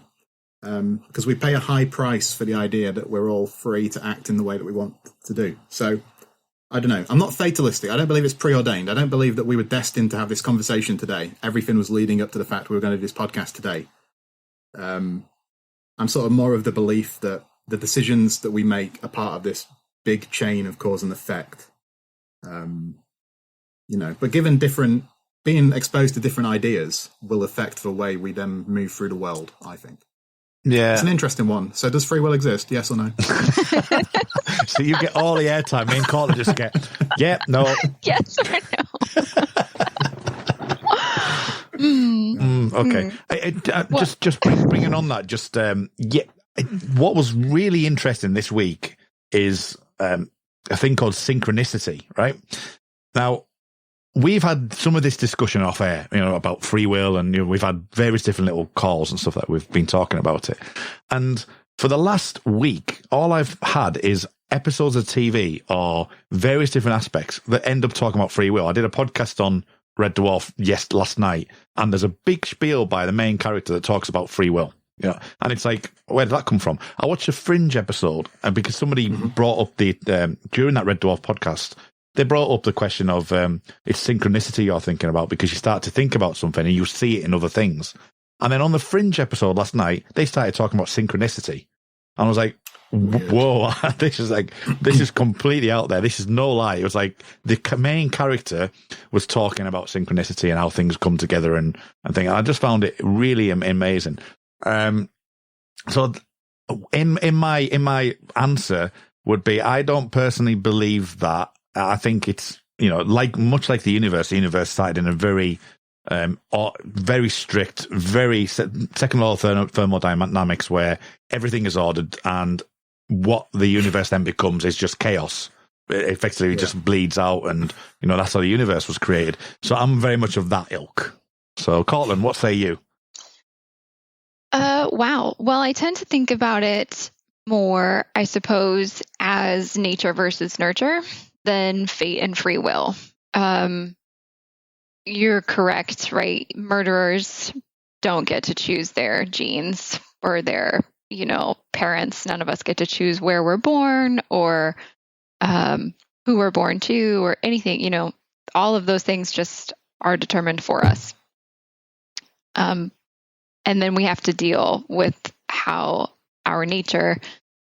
because we pay a high price for the idea that we're all free to act in the way that we want to do. So I don't know. I'm not fatalistic. I don't believe it's preordained. I don't believe that we were destined to have this conversation today. Everything was leading up to the fact we were going to do this podcast today. I'm sort of more of the belief that the decisions that we make are part of this big chain of cause and effect. You know, but being exposed to different ideas will affect the way we then move through the world, I think. Yeah. It's an interesting one. So does free will exist? Yes or no? So you get all the airtime. Me and Cortlan just get, no. Yes or no? Okay. Just bringing on that, what was really interesting this week is a thing called synchronicity, right? Now, we've had some of this discussion off air, you know, about free will, and you know, we've had various different little calls and stuff that we've been talking about it. And for the last week, all I've had is episodes of TV or various different aspects that end up talking about free will. I did a podcast on Red Dwarf last night, and there's a big spiel by the main character that talks about free will. You know, and it's like, where did that come from? I watched a Fringe episode, and because somebody brought up during that Red Dwarf podcast, they brought up the question of it's synchronicity you're thinking about, because you start to think about something and you see it in other things. And then on the Fringe episode last night, they started talking about synchronicity. And I was like, whoa, this is completely out there. This is no lie. It was like the main character was talking about synchronicity and how things come together and things. And I just found it really amazing. So in my answer would be, I don't personally believe that. I think it's, you know, much like the universe started in a very strict, very second law of thermodynamics, where everything is ordered, and what the universe then becomes is just chaos. It effectively just bleeds out, and, you know, that's how the universe was created. So I'm very much of that ilk. So, Cortlan, what say you? Wow. Well, I tend to think about it more, I suppose, as nature versus nurture than fate and free will. You're correct, right? Murderers don't get to choose their genes or their, you know, parents. None of us get to choose where we're born or who we're born to or anything. You know, all of those things just are determined for us. And then we have to deal with how our nature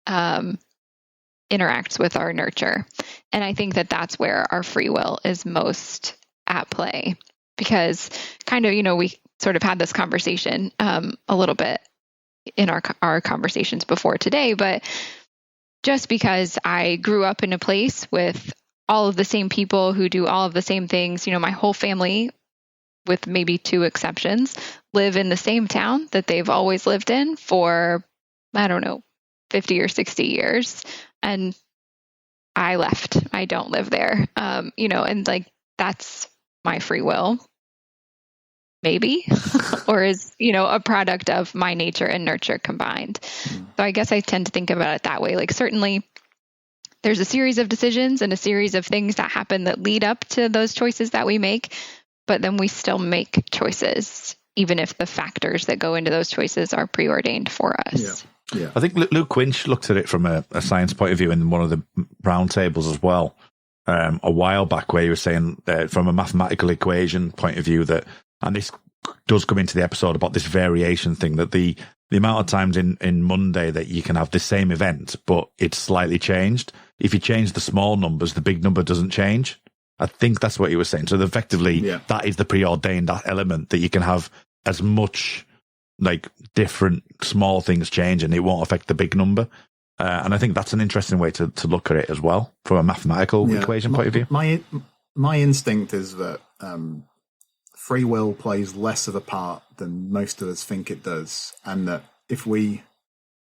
interacts with our nurture. And I think that that's where our free will is most at play, because kind of, you know, we sort of had this conversation a little bit in our conversations before today, but just because I grew up in a place with all of the same people who do all of the same things, you know, my whole family, with maybe 2 exceptions, live in the same town that they've always lived in for, I don't know, 50 or 60 years. And I left. I don't live there. You know, and like, that's my free will, maybe, or is, you know, a product of my nature and nurture combined. So I guess I tend to think about it that way. Like, certainly there's a series of decisions and a series of things that happen that lead up to those choices that we make, but then we still make choices, even if the factors that go into those choices are preordained for us. Yeah. I think Luke Winch looked at it from a science point of view in one of the roundtables as well, a while back, where he was saying from a mathematical equation point of view that, and this does come into the episode about this variation thing, that the amount of times in Monday that you can have the same event, but it's slightly changed. If you change the small numbers, the big number doesn't change. I think that's what he was saying. So effectively, that is the preordained element, that you can have as much like different small things change and it won't affect the big number. And I think that's an interesting way to look at it as well, from a mathematical equation point of view. My instinct is that free will plays less of a part than most of us think it does. And that if we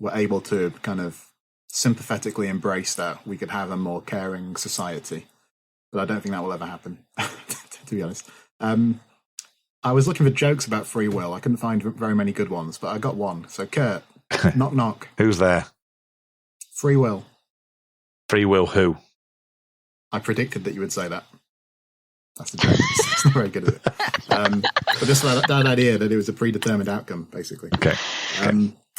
were able to kind of sympathetically embrace that, we could have a more caring society. But I don't think that will ever happen, to be honest. I was looking for jokes about free will. I couldn't find very many good ones, but I got one. So, Kurt, knock knock. Who's there? Free will. Free will who? I predicted that you would say that. That's the joke. It's not very good, is it? But just that idea that it was a predetermined outcome, basically. Okay.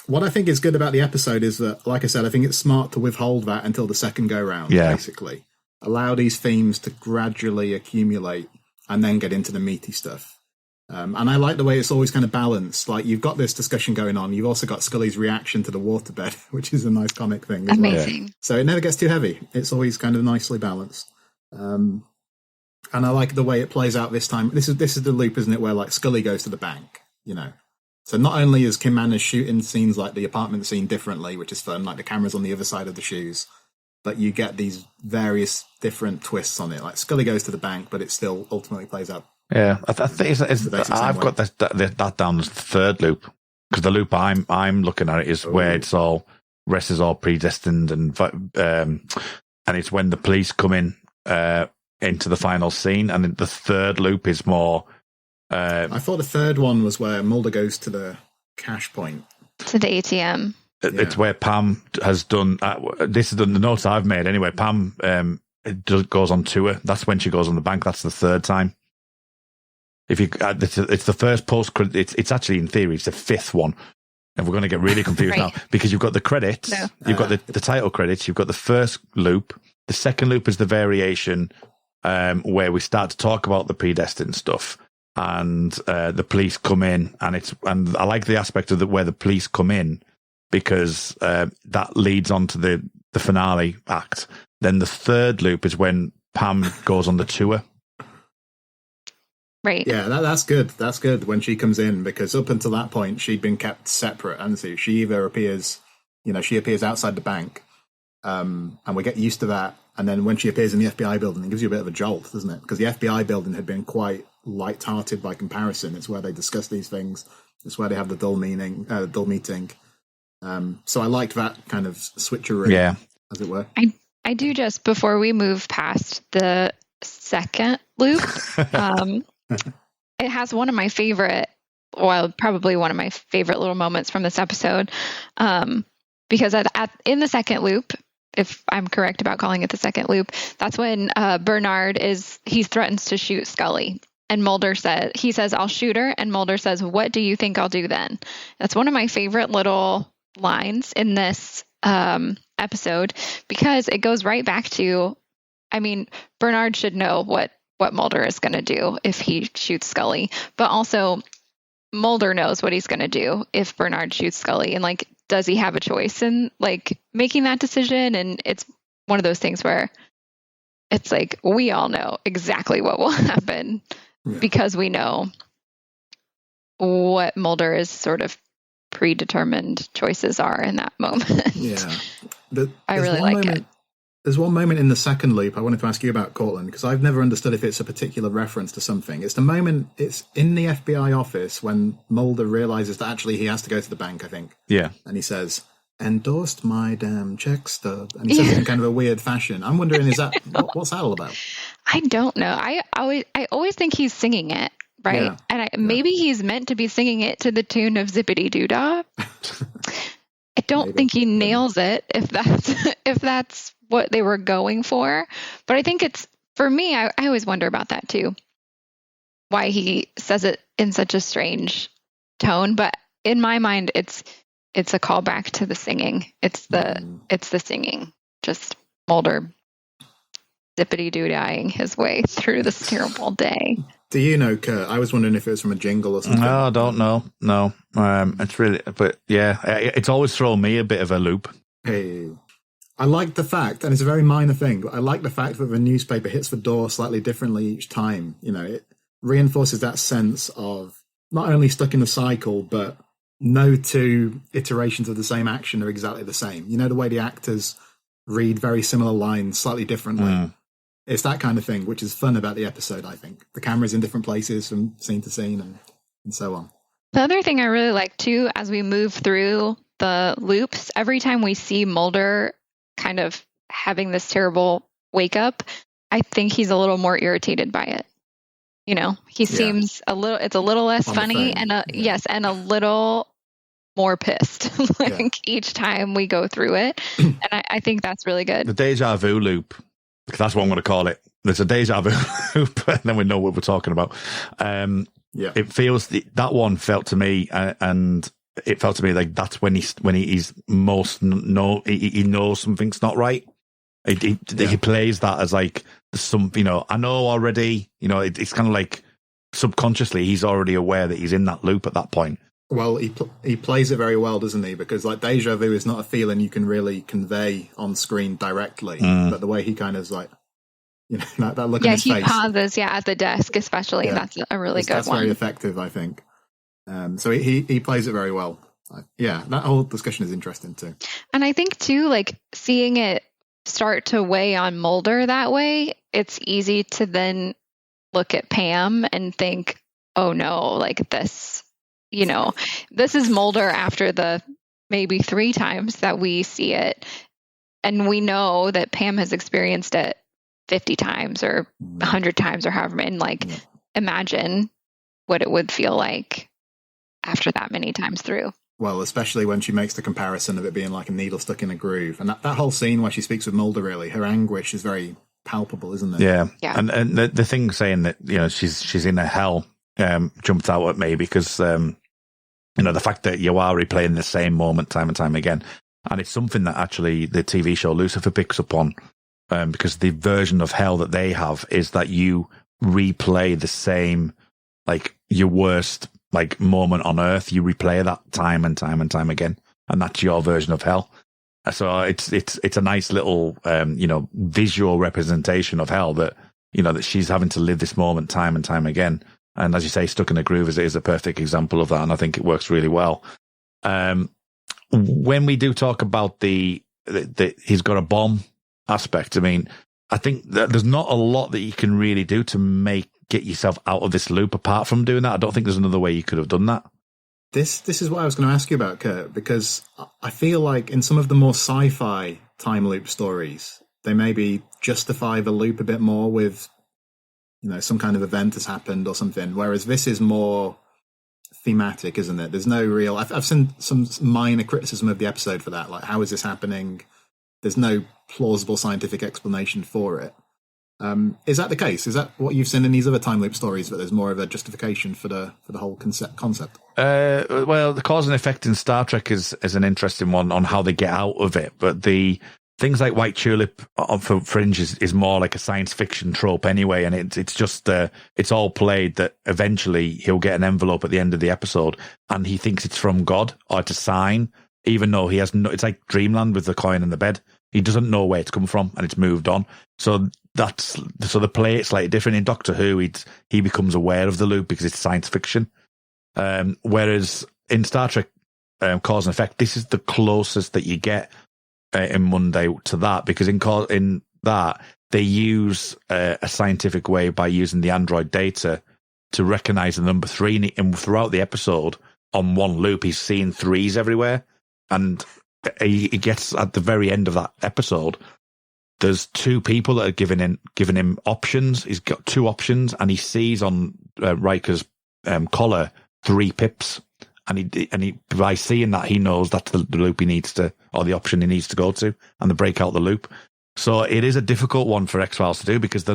What I think is good about the episode is that, like I said, I think it's smart to withhold that until the second go-round, basically. Allow these themes to gradually accumulate and then get into the meaty stuff. And I like the way it's always kind of balanced. Like, you've got this discussion going on. You've also got Scully's reaction to the waterbed, which is a nice comic thing as Amazing. well. So it never gets too heavy. It's always kind of nicely balanced. And I like the way it plays out this time. This is the loop, isn't it, where, like, Scully goes to the bank, you know. So not only is Kim Manners shooting scenes like the apartment scene differently, which is fun, like the camera's on the other side of the shoes, but you get these various different twists on it. Like, Scully goes to the bank, but it still ultimately plays out. Yeah, I think I've got that down as the third loop, because the loop I'm looking at it is where it's all rest is all predestined, and it's when the police come in into the final scene, and the third loop is more. I thought the third one was where Mulder goes to the cash point, to the ATM. It's where Pam has done. This is the notes I've made anyway. Pam goes on tour. That's when she goes on the bank. That's the third time. If you, it's the first post credit. It's actually, in theory, it's the fifth one, and we're going to get really confused now, because you've got the credits, you've got the title credits, you've got the first loop. The second loop is the variation where we start to talk about the predestined stuff, and the police come in, and I like the aspect of where the police come in, because that leads on to the finale act. Then the third loop is when Pam goes on the tour. Right. Yeah, that's good. That's good when she comes in, because up until that point, she'd been kept separate, and so she either appears, she appears outside the bank, and we get used to that. And then when she appears in the FBI building, it gives you a bit of a jolt, doesn't it? Because the FBI building had been quite light-hearted by comparison. It's where they discuss these things. It's where they have the dull meeting. So I liked that kind of switcheroo, as it were. I do, just before we move past the second loop. It has one of my favorite, probably one of my favorite little moments from this episode, because in the second loop, if I'm correct about calling it the second loop, that's when Bernard he threatens to shoot Scully, and Mulder says, "I'll shoot her," and Mulder says, "What do you think I'll do then?" That's one of my favorite little lines in this episode, because it goes right back to, Bernard should know what Mulder is going to do if he shoots Scully, but also Mulder knows what he's going to do if Bernard shoots Scully, and does he have a choice in making that decision? And it's one of those things where it's we all know exactly what will happen because we know what Mulder's sort of predetermined choices are in that moment. Yeah, I really like it. There's one moment in the second loop I wanted to ask you about, Cortlan, because I've never understood if it's a particular reference to something. It's the moment, it's in the FBI office when Mulder realizes that actually he has to go to the bank, I think. Yeah. And he says, "Endorsed my damn check stub." And he says it in kind of a weird fashion. I'm wondering, is that, what's that all about? I don't know. I always think he's singing it, right? Yeah. And maybe he's meant to be singing it to the tune of Zippity Doo Dah. I don't think he nails it, if that's what they were going for. But I think it's, for me, I always wonder about that too. Why he says it in such a strange tone. But in my mind, it's a callback to the singing. It's the singing. Just Mulder zippity-doo-dahing his way through this terrible day. Do you know, Kurt? I was wondering if it was from a jingle or something. No, I don't know. No. It's really, but yeah, it's always thrown me a bit of a loop. Hey. I like the fact, and it's a very minor thing, but I like the fact that the newspaper hits the door slightly differently each time. It reinforces that sense of not only stuck in a cycle, but no two iterations of the same action are exactly the same. The way the actors read very similar lines slightly differently. It's that kind of thing, which is fun about the episode, I think. The camera's in different places from scene to scene and so on. The other thing I really like, too, as we move through the loops, every time we see Mulder kind of having this terrible wake up, I think he's a little more irritated by it. he seems it's a little less funny and a little more pissed each time we go through it. And I think that's really good. The deja vu loop, that's what I'm going to call it. There's a deja vu loop, and then we know what we're talking about. It feels that one felt to me, and it felt to me like that's when he's most he knows something's not right. He plays that as like some, I know already. It's kind of like subconsciously he's already aware that he's in that loop at that point. Well, he plays it very well, doesn't he? Because like deja vu is not a feeling you can really convey on screen directly, but the way he kind of is like, that look in his face. Yeah, he pauses, at the desk especially. Yeah. That's a really good one. That's very effective, I think. So he plays it very well. That whole discussion is interesting too. And I think too, like seeing it start to weigh on Mulder that way, it's easy to then look at Pam and think, oh no, like this, this is Mulder after the maybe 3 times that we see it. And we know that Pam has experienced it 50 times or 100 times or however many. And imagine what it would feel like after that many times through. Well, especially when she makes the comparison of it being like a needle stuck in a groove. And that whole scene where she speaks with Mulder, really, her anguish is very palpable, isn't it? Yeah. And the thing saying that, she's in a hell jumped out at me because, the fact that you are replaying the same moment time and time again. And it's something that actually the TV show Lucifer picks up on, because the version of hell that they have is that you replay the same, like your worst moment on earth. You replay that time and time and time again, and that's your version of hell. So it's a nice little visual representation of hell that that she's having to live this moment time and time again. And as you say, Stuck in a Groove is a perfect example of that, and I think it works really well. When we do talk about the he's got a bomb aspect, I mean, I think that there's not a lot that you can really do to get yourself out of this loop apart from doing that. I don't think there's another way you could have done that. This is what I was going to ask you about, Kurt, because I feel like in some of the more sci-fi time loop stories, they maybe justify the loop a bit more with, some kind of event has happened or something, whereas this is more thematic, isn't it? There's no real... I've seen some minor criticism of the episode for that, like, how is this happening? There's no plausible scientific explanation for it. Is that the case? Is that what you've seen in these other time loop stories, that there's more of a justification for the whole concept? Well, the cause and effect in Star Trek is an interesting one on how they get out of it, but the things like White Tulip for Fringe is more like a science fiction trope anyway, and it's just it's all played that eventually he'll get an envelope at the end of the episode and he thinks it's from God or it's a sign, even though he has no. It's like Dreamland with the coin in the bed. He doesn't know where it's come from and it's moved on. So the play it's slightly different. In Doctor Who, he becomes aware of the loop because it's science fiction. Whereas in Star Trek, Cause and Effect, this is the closest that you get in Monday to that, because in that they use a scientific way by using the android data to recognize the number 3, and throughout the episode on one loop he's seeing 3s everywhere, and he gets at the very end of that episode, there's 2 people that are giving him options. He's got 2 options, and he sees on Riker's collar 3 pips. And he by seeing that, he knows that's the loop he needs to, or the option he needs to go to, and they break out the loop. So it is a difficult one for X-Files to do because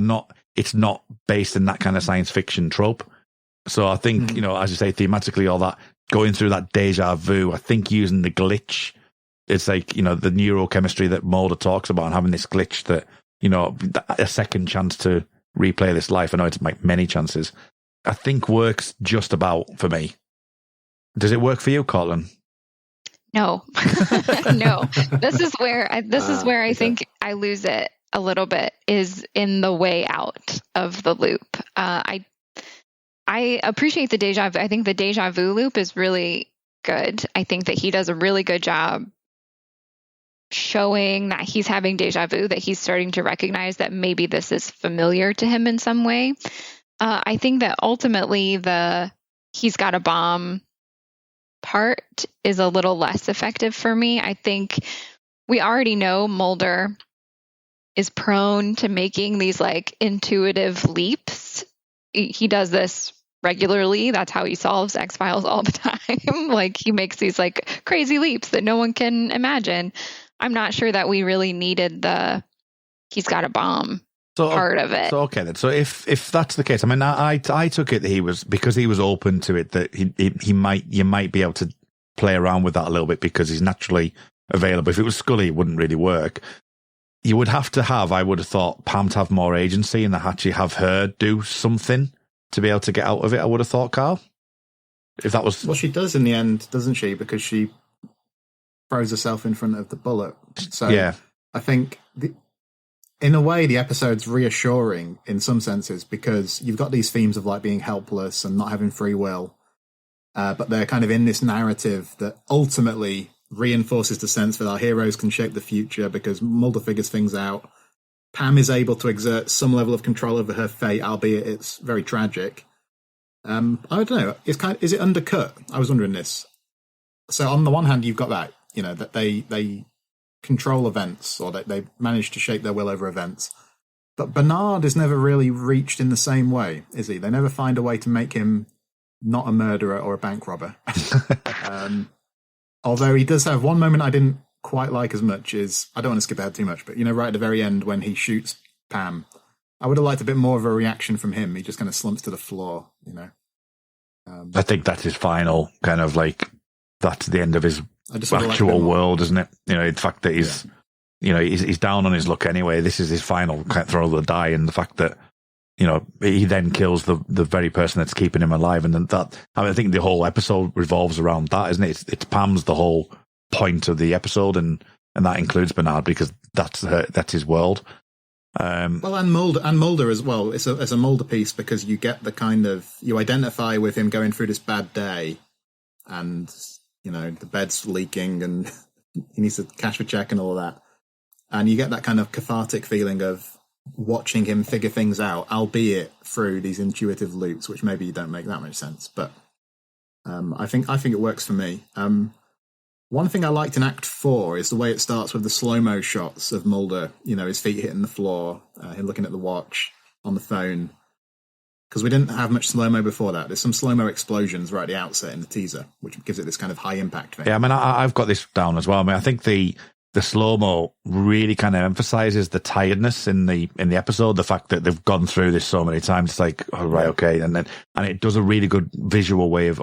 it's not based in that kind of science fiction trope. So I think, as you say, thematically, all that, going through that deja vu, I think using the glitch, it's like, the neurochemistry that Mulder talks about, and having this glitch that, a second chance to replay this life. I know it's like many chances. I think works just about for me. Does it work for you, Cortlan? No, no. This is where I think I lose it a little bit, is in the way out of the loop. I appreciate the deja vu. I think the deja vu loop is really good. I think that he does a really good job showing that he's having deja vu, that he's starting to recognize that maybe this is familiar to him in some way. I think that ultimately he's got a bomb part is a little less effective for me. I think we already know Mulder is prone to making these like intuitive leaps, he does this regularly. That's how he solves X-Files all the time. Like, he makes these like crazy leaps that no one can imagine. I'm not sure that we really needed he's got a bomb part of it. So okay then. So if that's the case, I mean, I took it that he was, because he was open to it, that you might be able to play around with that a little bit because he's naturally available. If it was Scully, it wouldn't really work. You would have to have, I would have thought, Pam to have more agency and actually have her do something to be able to get out of it. I would have thought, Carl. If that was... Well, she does in the end, doesn't she? Because she throws herself in front of the bullet. So yeah. I think, in a way, the episode's reassuring in some senses because you've got these themes of like being helpless and not having free will. But they're kind of in this narrative that ultimately reinforces the sense that our heroes can shape the future because Mulder figures things out. Pam is able to exert some level of control over her fate, albeit it's very tragic. I don't know. Is it undercut? I was wondering this. So on the one hand, you've got that, that they control events, or that they manage to shape their will over events. But Bernard is never really reached in the same way, is he? They never find a way to make him not a murderer or a bank robber. Although he does have one moment I didn't quite like as much is, I don't want to skip ahead too much, but right at the very end when he shoots Pam, I would have liked a bit more of a reaction from him. He just kind of slumps to the floor, I think that's his final kind of like, that's the end of his actual world, isn't it? The fact that he's, he's down on his luck anyway. This is his final throw of the die, and the fact that, he then kills the very person that's keeping him alive. And then I think the whole episode revolves around that, isn't it? It's Pam's the whole point of the episode, and that includes Bernard because that's his world. Well, and Mulder as well. It's a Mulder piece because you get the kind of, you identify with him going through this bad day, and the bed's leaking and he needs to cash a check and all of that, and you get that kind of cathartic feeling of watching him figure things out, albeit through these intuitive loops, which maybe don't make that much sense, but I think it works for me. One thing I liked in Act 4 is the way it starts with the slow-mo shots of Mulder, his feet hitting the floor, him looking at the watch on the phone. Because we didn't have much slow-mo before that. There's some slow-mo explosions right at the outset in the teaser, which gives it this kind of high-impact thing. Yeah, I mean, I've got this down as well. I mean, I think the slow-mo really kind of emphasizes the tiredness in the episode, the fact that they've gone through this so many times. It's like, oh, right, okay. And it does a really good visual way of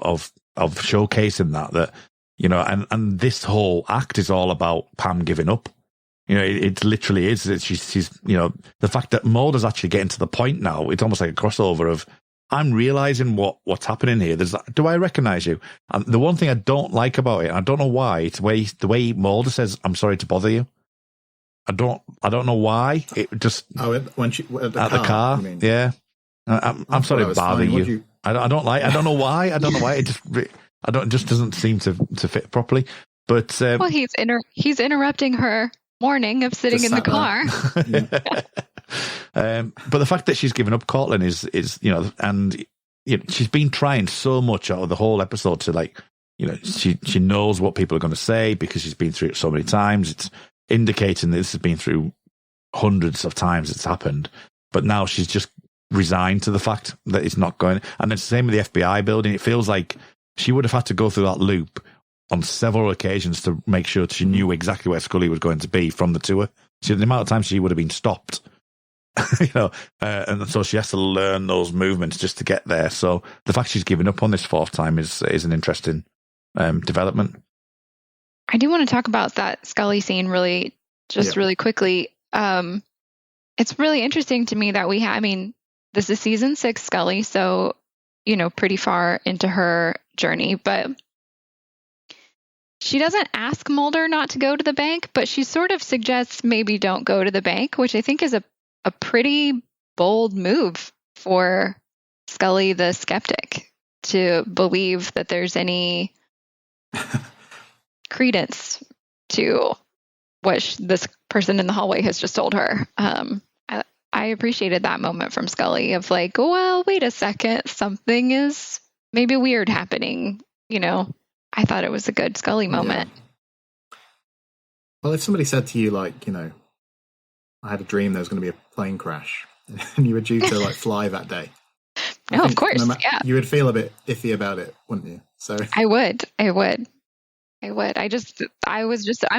showcasing that, and this whole act is all about Pam giving up. It literally is. She's the fact that Mulder's actually getting to the point now, it's almost like a crossover of, I'm realizing what's happening here. Do I recognize you? And the one thing I don't like about it, I don't know why, it's the way Mulder says, I'm sorry to bother you. I don't know why. It just when she at the car. Yeah. I'm sorry to bother you. I don't know why. It just doesn't seem to fit properly. But well, he's interrupting her morning of sitting in the car. But the fact that she's given up Cortlan is and she's been trying so much out of the whole episode to she knows what people are going to say because she's been through it so many times. It's indicating that this has been through hundreds of times it's happened, but now she's just resigned to the fact that it's not going. And it's the same with the FBI building. It feels like she would have had to go through that loop on several occasions to make sure she knew exactly where Scully was going to be from the tour. So the amount of times she would have been stopped, and so she has to learn those movements just to get there. So the fact she's given up on this fourth time is an interesting development. I do want to talk about that Scully scene really quickly. It's really interesting to me that this is season 6 Scully, so pretty far into her journey, but she doesn't ask Mulder not to go to the bank, but she sort of suggests maybe don't go to the bank, which I think is a pretty bold move for Scully the skeptic to believe that there's any credence to what this person in the hallway has just told her. I appreciated that moment from Scully of like, well, wait a second, something is maybe weird happening, I thought it was a good Scully moment. Yeah. Well, if somebody said to you, I had a dream there was going to be a plane crash and you were due to fly that day, No, of course. Yeah. You would feel a bit iffy about it, wouldn't you? So I would. I'm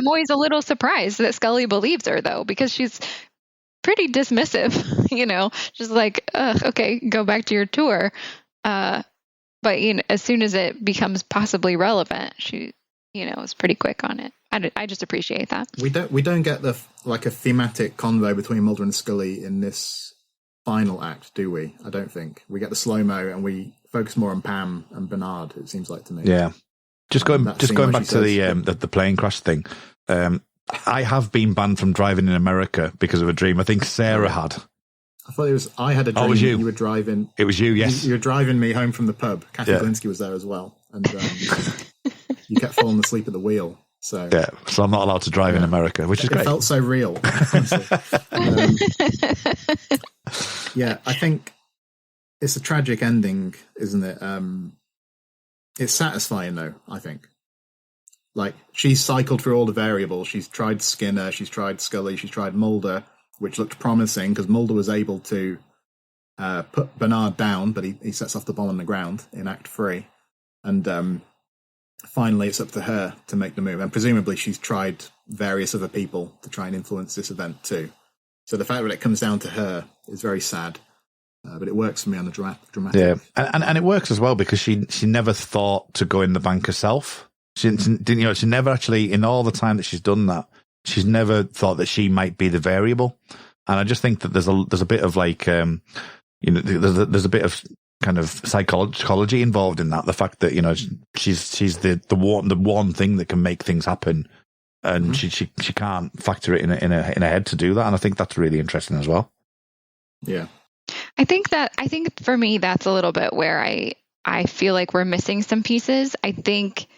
always a little surprised that Scully believes her, though, because she's pretty dismissive, just like, okay, go back to your tour. But as soon as it becomes possibly relevant, she, is pretty quick on it. I just appreciate that. We don't get a thematic convo between Mulder and Scully in this final act, do we? I don't think. We get the slow-mo and we focus more on Pam and Bernard, it seems like to me. Yeah. Just going back to the plane crash thing. I have been banned from driving in America because of a dream. I think Sarah had. I thought I had a dream. Oh, it was you. You were driving. It was you, yes. You were driving me home from the pub. Cathy Glinski was there as well. And you kept falling asleep at the wheel. So I'm not allowed to drive in America, which is great. It felt so real. I think it's a tragic ending, isn't it? It's satisfying, though, I think. Like, she's cycled through all the variables. She's tried Skinner, she's tried Scully, she's tried Mulder, which looked promising because Mulder was able to put Bernard down, but he sets off the bomb on the ground in Act 3. And finally, it's up to her to make the move. And presumably she's tried various other people to try and influence this event too. So the fact that it comes down to her is very sad. But it works for me on the dramatic. Yeah, and it works as well because she never thought to go in the bank herself. She never actually, in all the time that she's done that, she's never thought that she might be the variable. And I just think that there's a bit of like, there's a bit of kind of psychology involved in that. The fact that she's the one thing that can make things happen, and she can't factor it in her head to do that. And I think that's really interesting as well. Yeah. I think for me, that's a little bit where I feel like we're missing some pieces. I think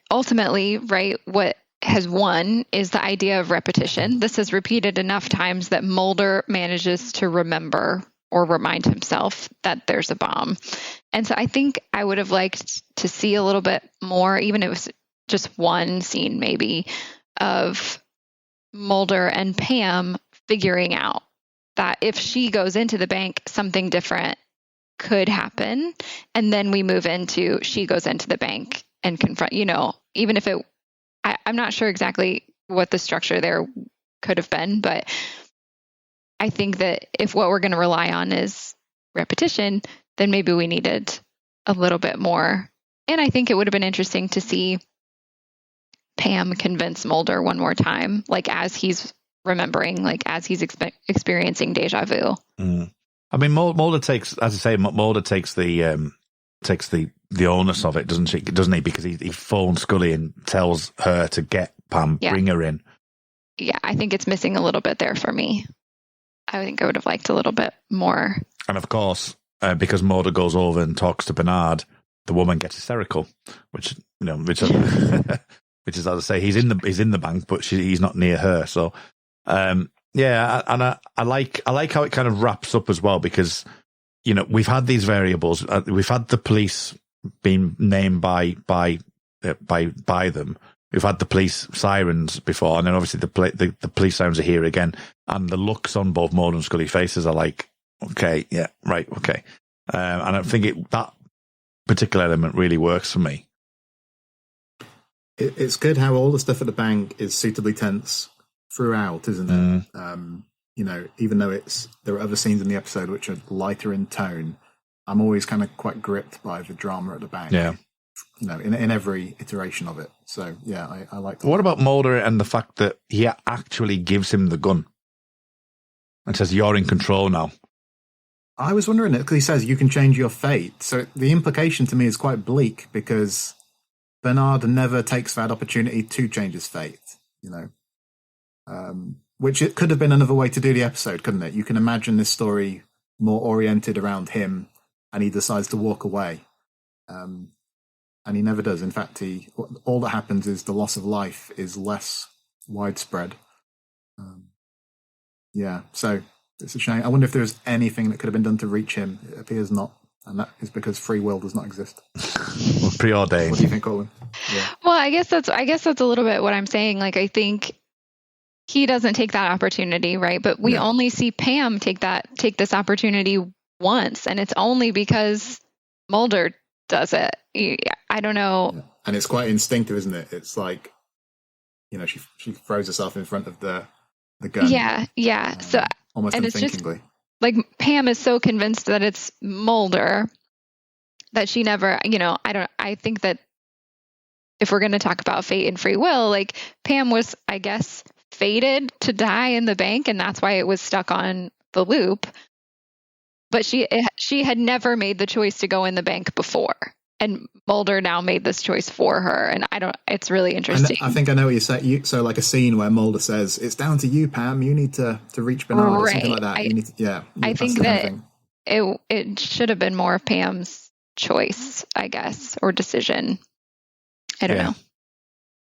ultimately, right, what has won is the idea of repetition. This is repeated enough times that Mulder manages to remember or remind himself that there's a bomb. And so I think I would have liked to see a little bit more, even if it was just one scene maybe, of Mulder and Pam figuring out that if she goes into the bank, something different could happen. And then we move into she goes into the bank and confront, even if I'm not sure exactly what the structure there could have been, but I think that if what we're going to rely on is repetition, then maybe we needed a little bit more. And I think it would have been interesting to see Pam convince Mulder one more time, like as he's remembering, like as he's experiencing deja vu. I mean, Mulder takes the onus of it, doesn't he? Because he phones Scully and tells her to get Pam, bring her in. Yeah, I think it's missing a little bit there for me. I think I would have liked a little bit more. And of course, because Mulder goes over and talks to Bernard, the woman gets hysterical, which is, as I say, he's in the bank, but he's not near her. So, and I like how it kind of wraps up as well, because we've had these variables, we've had the police being named by them. We've had the police sirens before, and then obviously the police sirens are here again. And the looks on both Mulder and Scully faces are like, okay, yeah, right, okay. And I think that particular element really works for me. It's good how all the stuff at the bank is suitably tense throughout, isn't it? Even though there are other scenes in the episode which are lighter in tone, I'm always kind of quite gripped by the drama at the bank. Yeah. In every iteration of it. So, yeah, I like that. What about Mulder and the fact that he actually gives him the gun and says, you're in control now? I was wondering it because he says, you can change your fate. So the implication to me is quite bleak because Bernard never takes that opportunity to change his fate, which it could have been another way to do the episode, couldn't it? You can imagine this story more oriented around him and he decides to walk away. And he never does. In fact, all that happens is the loss of life is less widespread. So it's a shame. I wonder if there's anything that could have been done to reach him. It appears not. And that is because free will does not exist. Well, preordained. What do you think, Cortlan? Yeah. Well, I guess that's a little bit what I'm saying. Like, I think he doesn't take that opportunity, right? But we only see Pam take this opportunity once, and it's only because Mulder does it. I don't know. Yeah. And it's quite instinctive, isn't it? It's like, she throws herself in front of the gun. Yeah. So almost and unthinkingly. It's just, like, Pam is so convinced that it's Mulder that she never, I think that if we're going to talk about fate and free will, like, Pam was, I guess, fated to die in the bank, and that's why it was stuck on the loop. But she had never made the choice to go in the bank before. And Mulder now made this choice for her. And it's really interesting. I think I know what you say. So like a scene where Mulder says, it's down to you, Pam. You need to reach Bernard or something like that. I think that it should have been more of Pam's choice, I guess, or decision. I don't know.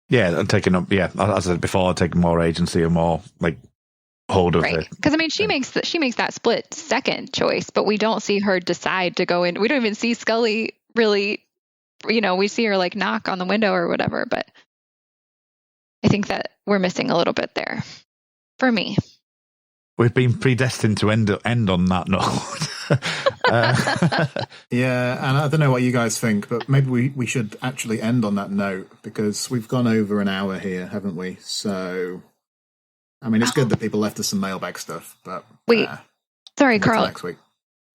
Yeah, and taking up, as I said before, taking more agency and more like hold of it. Because she makes that split second choice, but we don't see her decide to go in. We don't even see Scully really, we see her like knock on the window or whatever, but I think that we're missing a little bit there for me. We've been predestined to end on that note. Yeah, and I don't know what you guys think, but maybe we should actually end on that note, because we've gone over an hour here, haven't we? So, I mean, it's good that people left us some mailbag stuff, but... Wait, sorry, Carl. Next week.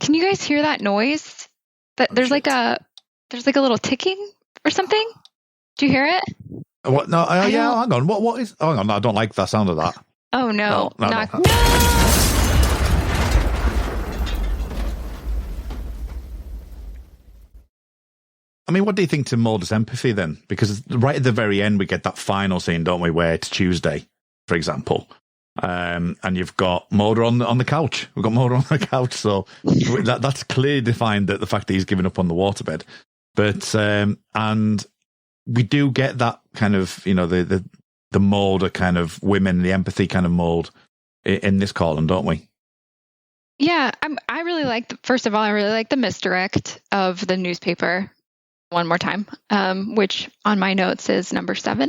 Can you guys hear that noise? There's like a little ticking or something? Do you hear it? What? No, hang on. What is... Hang on, I don't like the sound of that. Oh, no. No. I mean, what do you think to Mulder's empathy then? Because right at the very end, we get that final scene, don't we, where it's Tuesday, for example. And you've got Mulder on the couch. We've got Mulder on the couch, so that's clearly defined that the fact that he's given up on the waterbed. But and we do get that kind of, the Mulder kind of women, the empathy kind of mold in this column, don't we? Yeah, I really like. First of all, I really like the misdirect of the newspaper. One more time, which on my notes is number 7,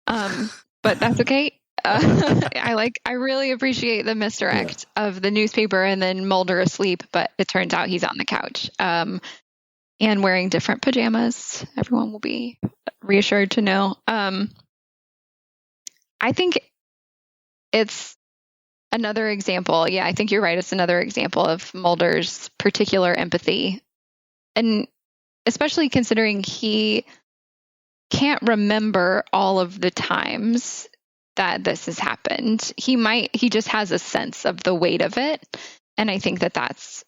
but that's okay. I really appreciate the misdirect of the newspaper and then Mulder asleep, but it turns out he's on the couch and wearing different pajamas. Everyone will be reassured to know. I think it's another example. Yeah, I think you're right. It's another example of Mulder's particular empathy, and especially considering he can't remember all of the times that this has happened. He just has a sense of the weight of it. And I think that that's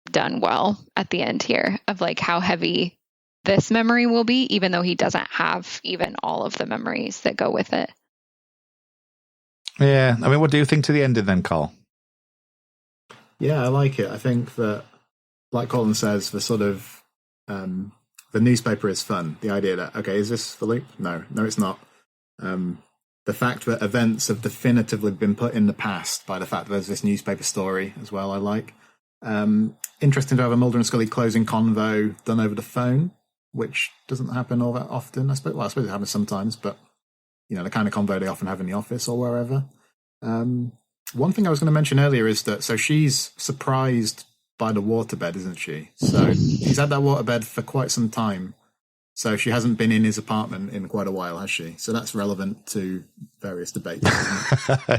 done well at the end here, of like how heavy this memory will be, even though he doesn't have even all of the memories that go with it. Yeah. I mean, what do you think to the ending then, Carl? Yeah, I like it. I think that, like Colin says, the sort of the newspaper is fun. The idea that, okay, is this the loop? No, it's not. The fact that events have definitively been put in the past by the fact that there's this newspaper story as well, I like. Interesting to have a Mulder and Scully closing convo done over the phone, which doesn't happen all that often. I suppose it happens sometimes, but the kind of convo they often have in the office or wherever. One thing I was going to mention earlier is that, so she's surprised by the waterbed, isn't she? So she's had that waterbed for quite some time. So she hasn't been in his apartment in quite a while, has she? So that's relevant to various debates.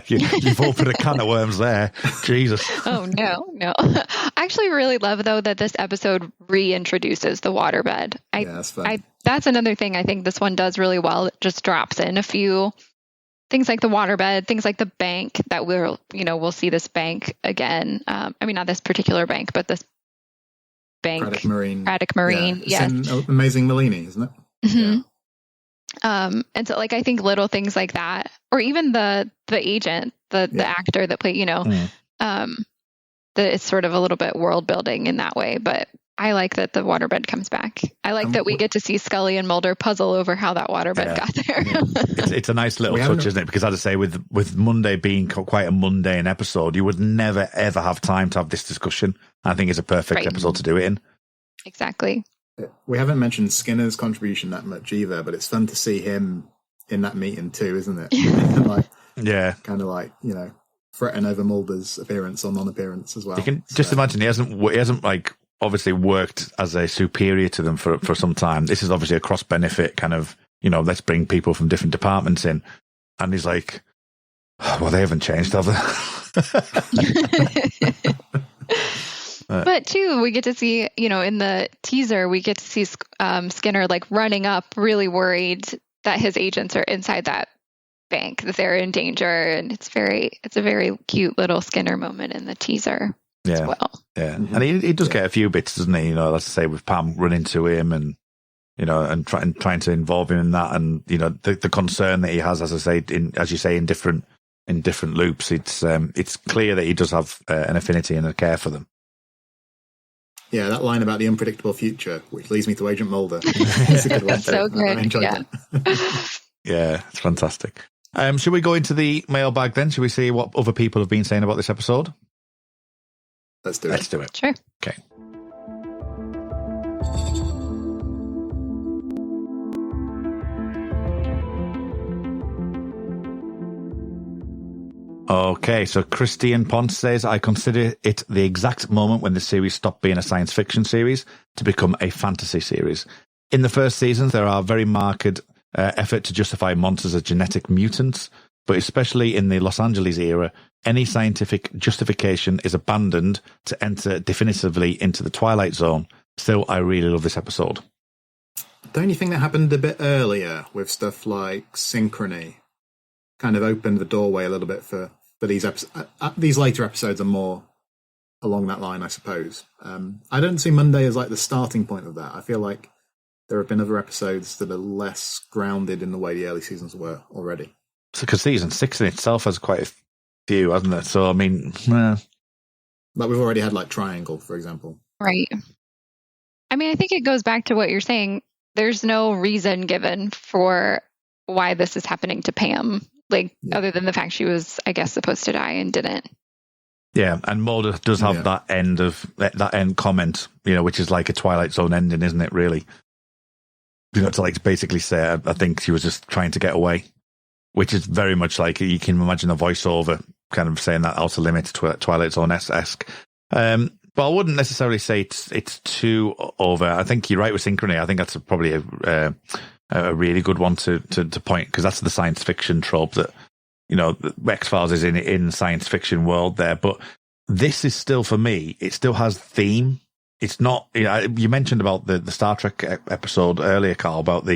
You've opened a can of worms there. Jesus. Oh, no. I actually really love, though, that this episode reintroduces the waterbed. That's fun. That's another thing I think this one does really well. It just drops in a few things like the waterbed, things like the bank that we'll see this bank again. I mean, not this particular bank, but this bank. Braddock Marine. Yeah. It's in Amazing Marlene, isn't it? Mm-hmm. Yeah. And so, like, I think little things like that, or even the agent, the actor that played, that it's sort of a little bit world building in that way. But I like that the waterbed comes back. I like that we get to see Scully and Mulder puzzle over how that waterbed got there. It's a nice little touch, isn't it? Because as I say, with Monday being quite a mundane episode, you would never, ever have time to have this discussion. I think it's a perfect episode to do it in. Exactly. We haven't mentioned Skinner's contribution that much either, but it's fun to see him in that meeting too, isn't it? Kind of like, fretting over Mulder's appearance or non-appearance as well. You can just imagine he hasn't like obviously worked as a superior to them for some time. This is obviously a cross benefit kind of, let's bring people from different departments in. And he's like, well, they haven't changed, have they? But too, we get to see, in the teaser, we get to see Skinner like running up, really worried that his agents are inside that bank, that they're in danger, and it's a very cute little Skinner moment in the teaser as well. Yeah, and he does get a few bits, doesn't he? Let's say with Pam running to him and and trying to involve him in that, and the concern that he has, as you say, in different loops. It's clear that he does have an affinity and a care for them. Yeah, that line about the unpredictable future, which leads me to Agent Mulder. It's a good one. So good. I enjoyed it. Yeah, it's fantastic. Should we go into the mailbag then? Should we see what other people have been saying about this episode? Let's do it. Sure. Okay. Okay, so Christian Ponce says, I consider it the exact moment when the series stopped being a science fiction series to become a fantasy series. In the first seasons, there are very marked effort to justify monsters as genetic mutants, but especially in the Los Angeles era, any scientific justification is abandoned to enter definitively into the Twilight Zone. Still, I really love this episode. Don't you think that happened a bit earlier with stuff like Synchrony? Kind of opened the doorway a little bit for these episodes. These later episodes are more along that line, I suppose. I don't see Monday as like the starting point of that. I feel like there have been other episodes that are less grounded in the way the early seasons were already. Because season 6 in itself has quite a few, hasn't it? So, I mean... Like we've already had like Triangle, for example. Right. I mean, I think it goes back to what you're saying. There's no reason given for why this is happening to Pam. Other than the fact she was, I guess, supposed to die and didn't. Yeah, and Mulder does have that end comment, which is like a Twilight Zone ending, isn't it, really? To like basically say, I think she was just trying to get away, which is very much like you can imagine a voiceover kind of saying that Outer Limits, Twilight Zone-esque. But I wouldn't necessarily say it's too over. I think you're right with Synchrony. I think that's probably a really good one to point, because that's the science fiction trope that, X-Files is in science fiction world there. But this is still, for me, it still has theme. It's not, you mentioned about the Star Trek episode earlier, Carl, about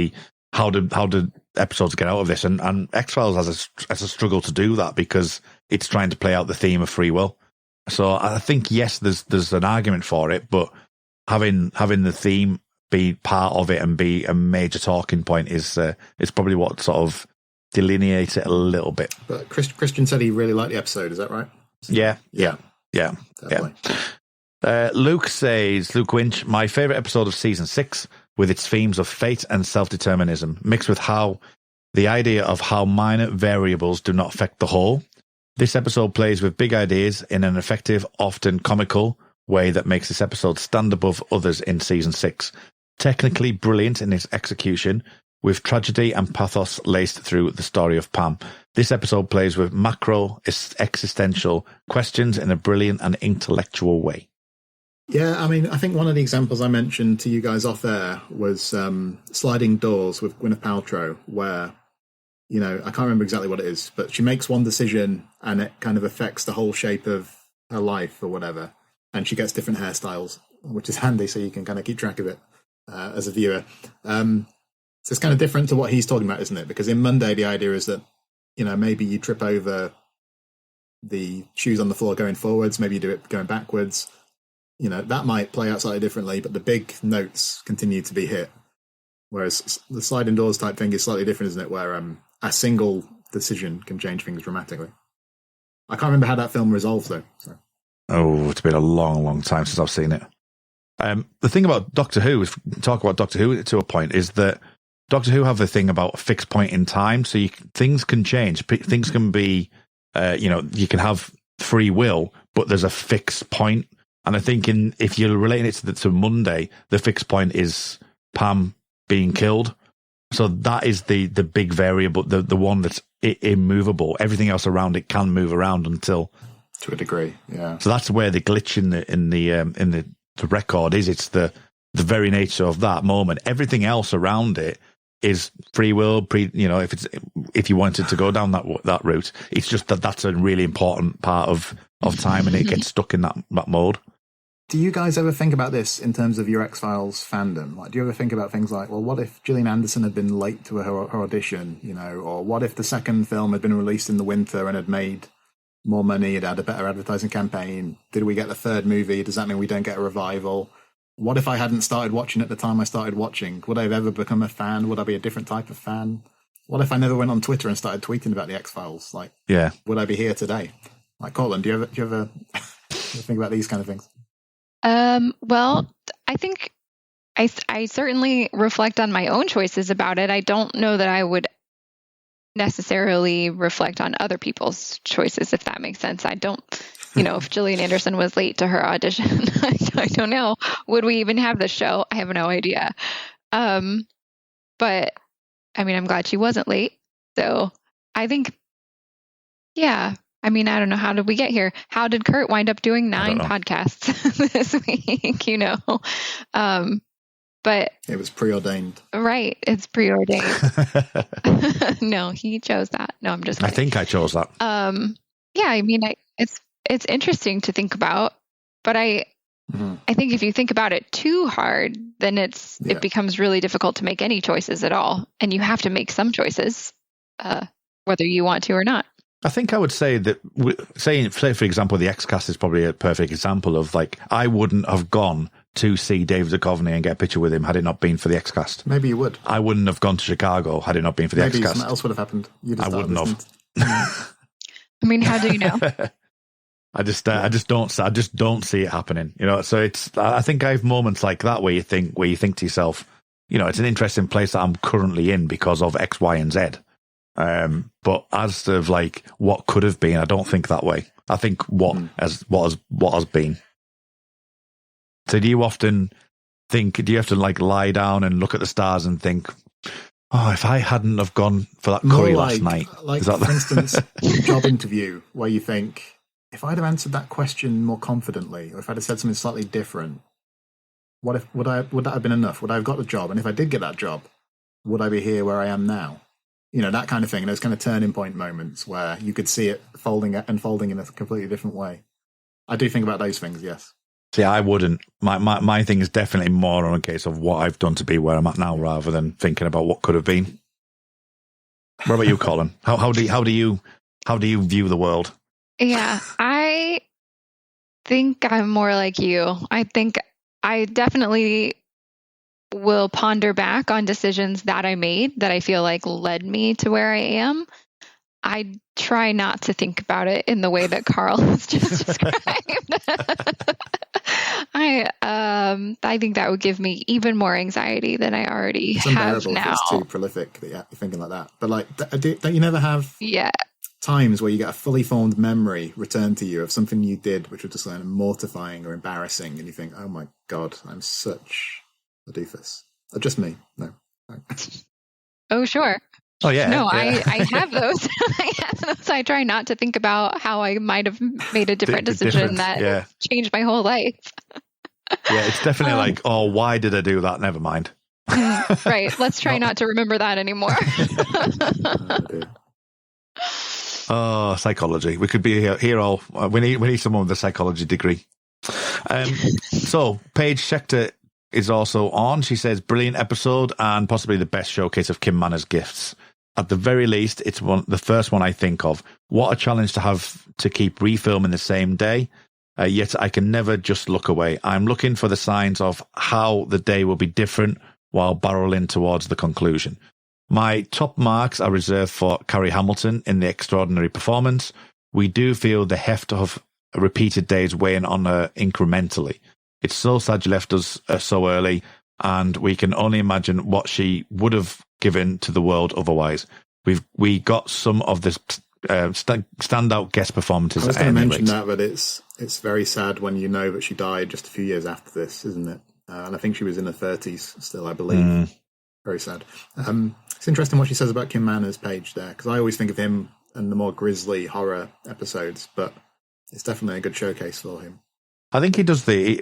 how do episodes get out of this, and X-Files has a struggle to do that because it's trying to play out the theme of free will. So I think, yes, there's an argument for it, but having the theme be part of it and be a major talking point is probably what sort of delineates it a little bit. But Christian said he really liked the episode. Is that right? Yeah. Luke Winch, my favourite episode of season 6, with its themes of fate and self-determinism, mixed with how the idea of how minor variables do not affect the whole. This episode plays with big ideas in an effective, often comical way that makes this episode stand above others in season 6. Technically brilliant in its execution, with tragedy and pathos laced through the story of Pam. This episode plays with macro existential questions in a brilliant and intellectual way. Yeah, I mean, I think one of the examples I mentioned to you guys off air was Sliding Doors with Gwyneth Paltrow, where, I can't remember exactly what it is, but she makes one decision and it kind of affects the whole shape of her life or whatever. And she gets different hairstyles, which is handy so you can kind of keep track of it as a viewer. So it's kind of different to what he's talking about, isn't it? Because in Monday, the idea is that, maybe you trip over the shoes on the floor going forwards, maybe you do it going backwards. That might play out slightly differently, but the big notes continue to be hit. Whereas the sliding doors type thing is slightly different, isn't it? Where a single decision can change things dramatically. I can't remember how that film resolves, though. So. Oh, it's been a long, long time since I've seen it. The thing about Doctor Who, is talk about Doctor Who to a point, is that Doctor Who have the thing about a fixed point in time, so things can change. Things can be, you can have free will, but there's a fixed point. And I think if you're relating it to Monday, the fixed point is Pam being killed. So that is the big variable, the one that's immovable. Everything else around it can move around until, to a degree, yeah. So that's where the glitch in the record is. It's the very nature of that moment. Everything else around it is free will. If you wanted to go down that route, it's just that's a really important part of time, and it gets stuck in that mode. Do you guys ever think about this in terms of your X-Files fandom? Like, do you ever think about things like, well, what if Gillian Anderson had been late to her audition, or what if the second film had been released in the winter and had made more money, it had a better advertising campaign? Did we get the third movie? Does that mean we don't get a revival? What if I hadn't started watching at the time I started watching? Would I have ever become a fan? Would I be a different type of fan? What if I never went on Twitter and started tweeting about the X-Files? Like, would I be here today? Like, Cortlan, do you ever think about these kind of things? Well, I think I certainly reflect on my own choices about it. I don't know that I would necessarily reflect on other people's choices, if that makes sense. I don't, if Gillian Anderson was late to her audition, I don't know. Would we even have the show? I have no idea. But I mean, I'm glad she wasn't late. So I think, I mean, I don't know. How did we get here? How did Kurt wind up doing 9 podcasts this week? But it was preordained. Right. It's preordained. No, he chose that. No, I'm just kidding. I think I chose that. I mean, it's interesting to think about, but I think if you think about it too hard, then it becomes really difficult to make any choices at all. And you have to make some choices, whether you want to or not. I think I would say that, say for example, the X-Cast is probably a perfect example of, like, I wouldn't have gone to see David Duchovny and get a picture with him had it not been for the X-Cast. Maybe you would. I wouldn't have gone to Chicago had it not been for the X-Cast. Maybe something else would have happened. I wouldn't have. I mean, how do you know? I just don't see it happening. So I think I have moments like that where you think to yourself, it's an interesting place that I'm currently in because of X, Y, and Z. But as of like what could have been, I don't think that way. I think what has been. So do you often think? Do you have to like lie down and look at the stars and think, oh, if I hadn't have gone for that curry last night? Like, for instance, job interview where you think, if I'd have answered that question more confidently, or if I'd have said something slightly different, would that have been enough? Would I have got the job? And if I did get that job, would I be here where I am now? That kind of thing. And those kind of turning point moments where you could see it unfolding in a completely different way. I do think about those things, yes. See, I wouldn't. My thing is definitely more on a case of what I've done to be where I'm at now, rather than thinking about what could have been. What about you, Colin? How do you view the world? Yeah, I think I'm more like you. I think I definitely will ponder back on decisions that I made that I feel like led me to where I am. I try not to think about it in the way that Carl has just described. I think that would give me even more anxiety than I already have now. It's too prolific that you're thinking like that. But like, don't you never have times where you get a fully formed memory returned to you of something you did which was just like mortifying or embarrassing, and you think, oh my God, I'm such a doofus. Just me. No. Oh, sure. Oh, yeah. No, yeah. I have those. I try not to think about how I might have made a different decision that changed my whole life. Yeah, it's definitely like, oh, why did I do that? Never mind. Right. Let's try not to remember that anymore. Oh, psychology. We could be here all. We need someone with a psychology degree. So, Paige Schechter is also on. She says, brilliant episode and possibly the best showcase of Kim Manners' gifts. At the very least, it's the first one I think of. What a challenge to have to keep refilming the same day. Yet I can never just look away. I'm looking for the signs of how the day will be different while barreling towards the conclusion. My top marks are reserved for Carrie Hamilton in the extraordinary performance. We do feel the heft of repeated days weighing on her incrementally. It's so sad she left us so early, and we can only imagine what she would have given to the world otherwise. We got some of the standout guest performances. I was going to mention that, but it's very sad when you know that she died just a few years after this, isn't it? And I think she was in her 30s still, I believe. Very sad. It's interesting what she says about Kim Manners' page there, because I always think of him and the more grisly horror episodes, but it's definitely a good showcase for him. I think he does I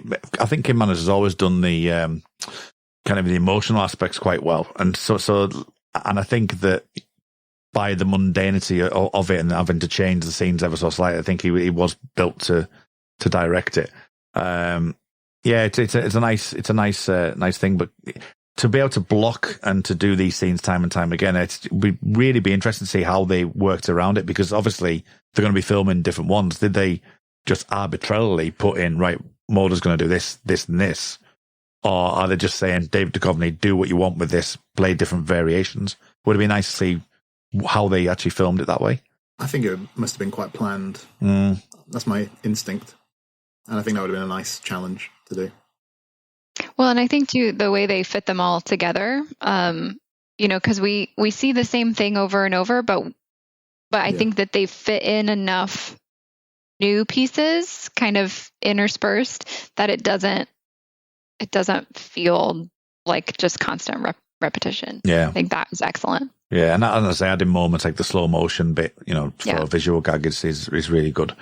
think Kim Manners has always done the kind of the emotional aspects quite well. And and I think that by the mundanity of it and having to change the scenes ever so slightly, I think he was built to direct it. It's a nice thing, but to be able to block and to do these scenes time and time again, would really be interesting to see how they worked around it, because obviously they're going to be filming different ones. Did they just arbitrarily put in, right, Mulder's going to do this, this, and this? Or are they just saying, David Duchovny, do what you want with this, play different variations? Would it be nice to see how they actually filmed it that way? I think it must have been quite planned. That's my instinct. And I think that would have been a nice challenge to do. Well, and I think, too, the way they fit them all together, because we see the same thing over and over, but I think that they fit in enough new pieces kind of interspersed that it doesn't feel like just constant repetition. Yeah. I think that was excellent. Yeah, and as I said, in moments like the slow motion bit, for a visual gag is really good.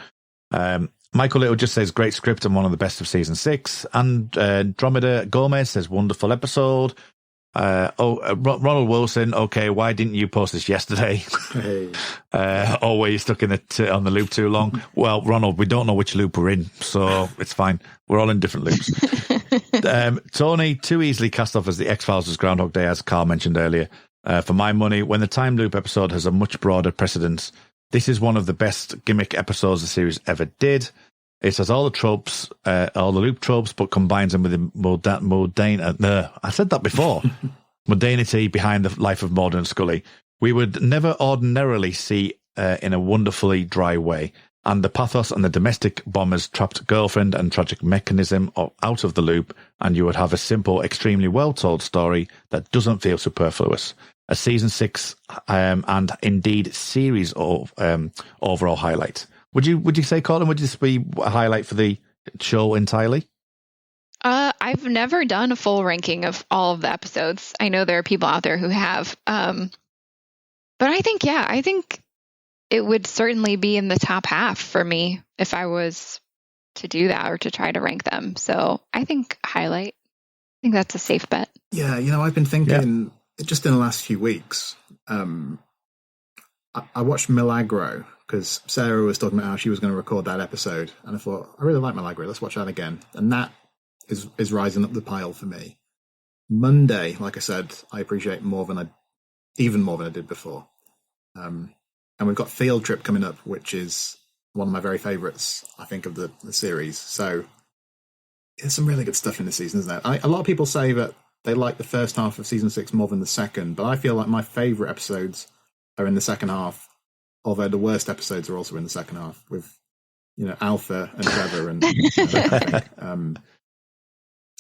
Michael Little just says, great script and one of the best of season 6. And Andromeda Gomez says, wonderful episode. Ronald Wilson, okay, why didn't you post this yesterday? Hey. Were you stuck on the loop too long? Well, Ronald, we don't know which loop we're in, so it's fine. We're all in different loops. Tony, too easily cast off as the X-Files as Groundhog Day, as Carl mentioned earlier. For my money, when the time loop episode has a much broader precedence, this is one of the best gimmick episodes the series ever did. It has all the tropes, all the loop tropes, but combines them with the I said that before. Modernity behind the life of Mulder and Scully. We would never ordinarily see in a wonderfully dry way. And the pathos and the domestic bomber's trapped girlfriend and tragic mechanism are out of the loop, and you would have a simple, extremely well-told story that doesn't feel superfluous. A season 6 and indeed series of overall highlight. Would you say, Cortlan, would this be a highlight for the show entirely? I've never done a full ranking of all of the episodes. I know there are people out there who have. But I think it would certainly be in the top half for me if I was to do that or to try to rank them. So I think highlight. I think that's a safe bet. Yeah, I've been thinking just in the last few weeks. I watched Milagro because Sarah was talking about how she was going to record that episode, and I thought, I really like Milagro. Let's watch that again. And that is rising up the pile for me. Monday, like I said, I appreciate even more than I did before. And we've got Field Trip coming up, which is one of my very favourites, I think, of the series. So there's some really good stuff in this season, isn't there? A lot of people say that they like the first half of season 6 more than the second, but I feel like my favourite episodes are in the second half, although the worst episodes are also in the second half with, Alpha and Trevor and that kind of thing.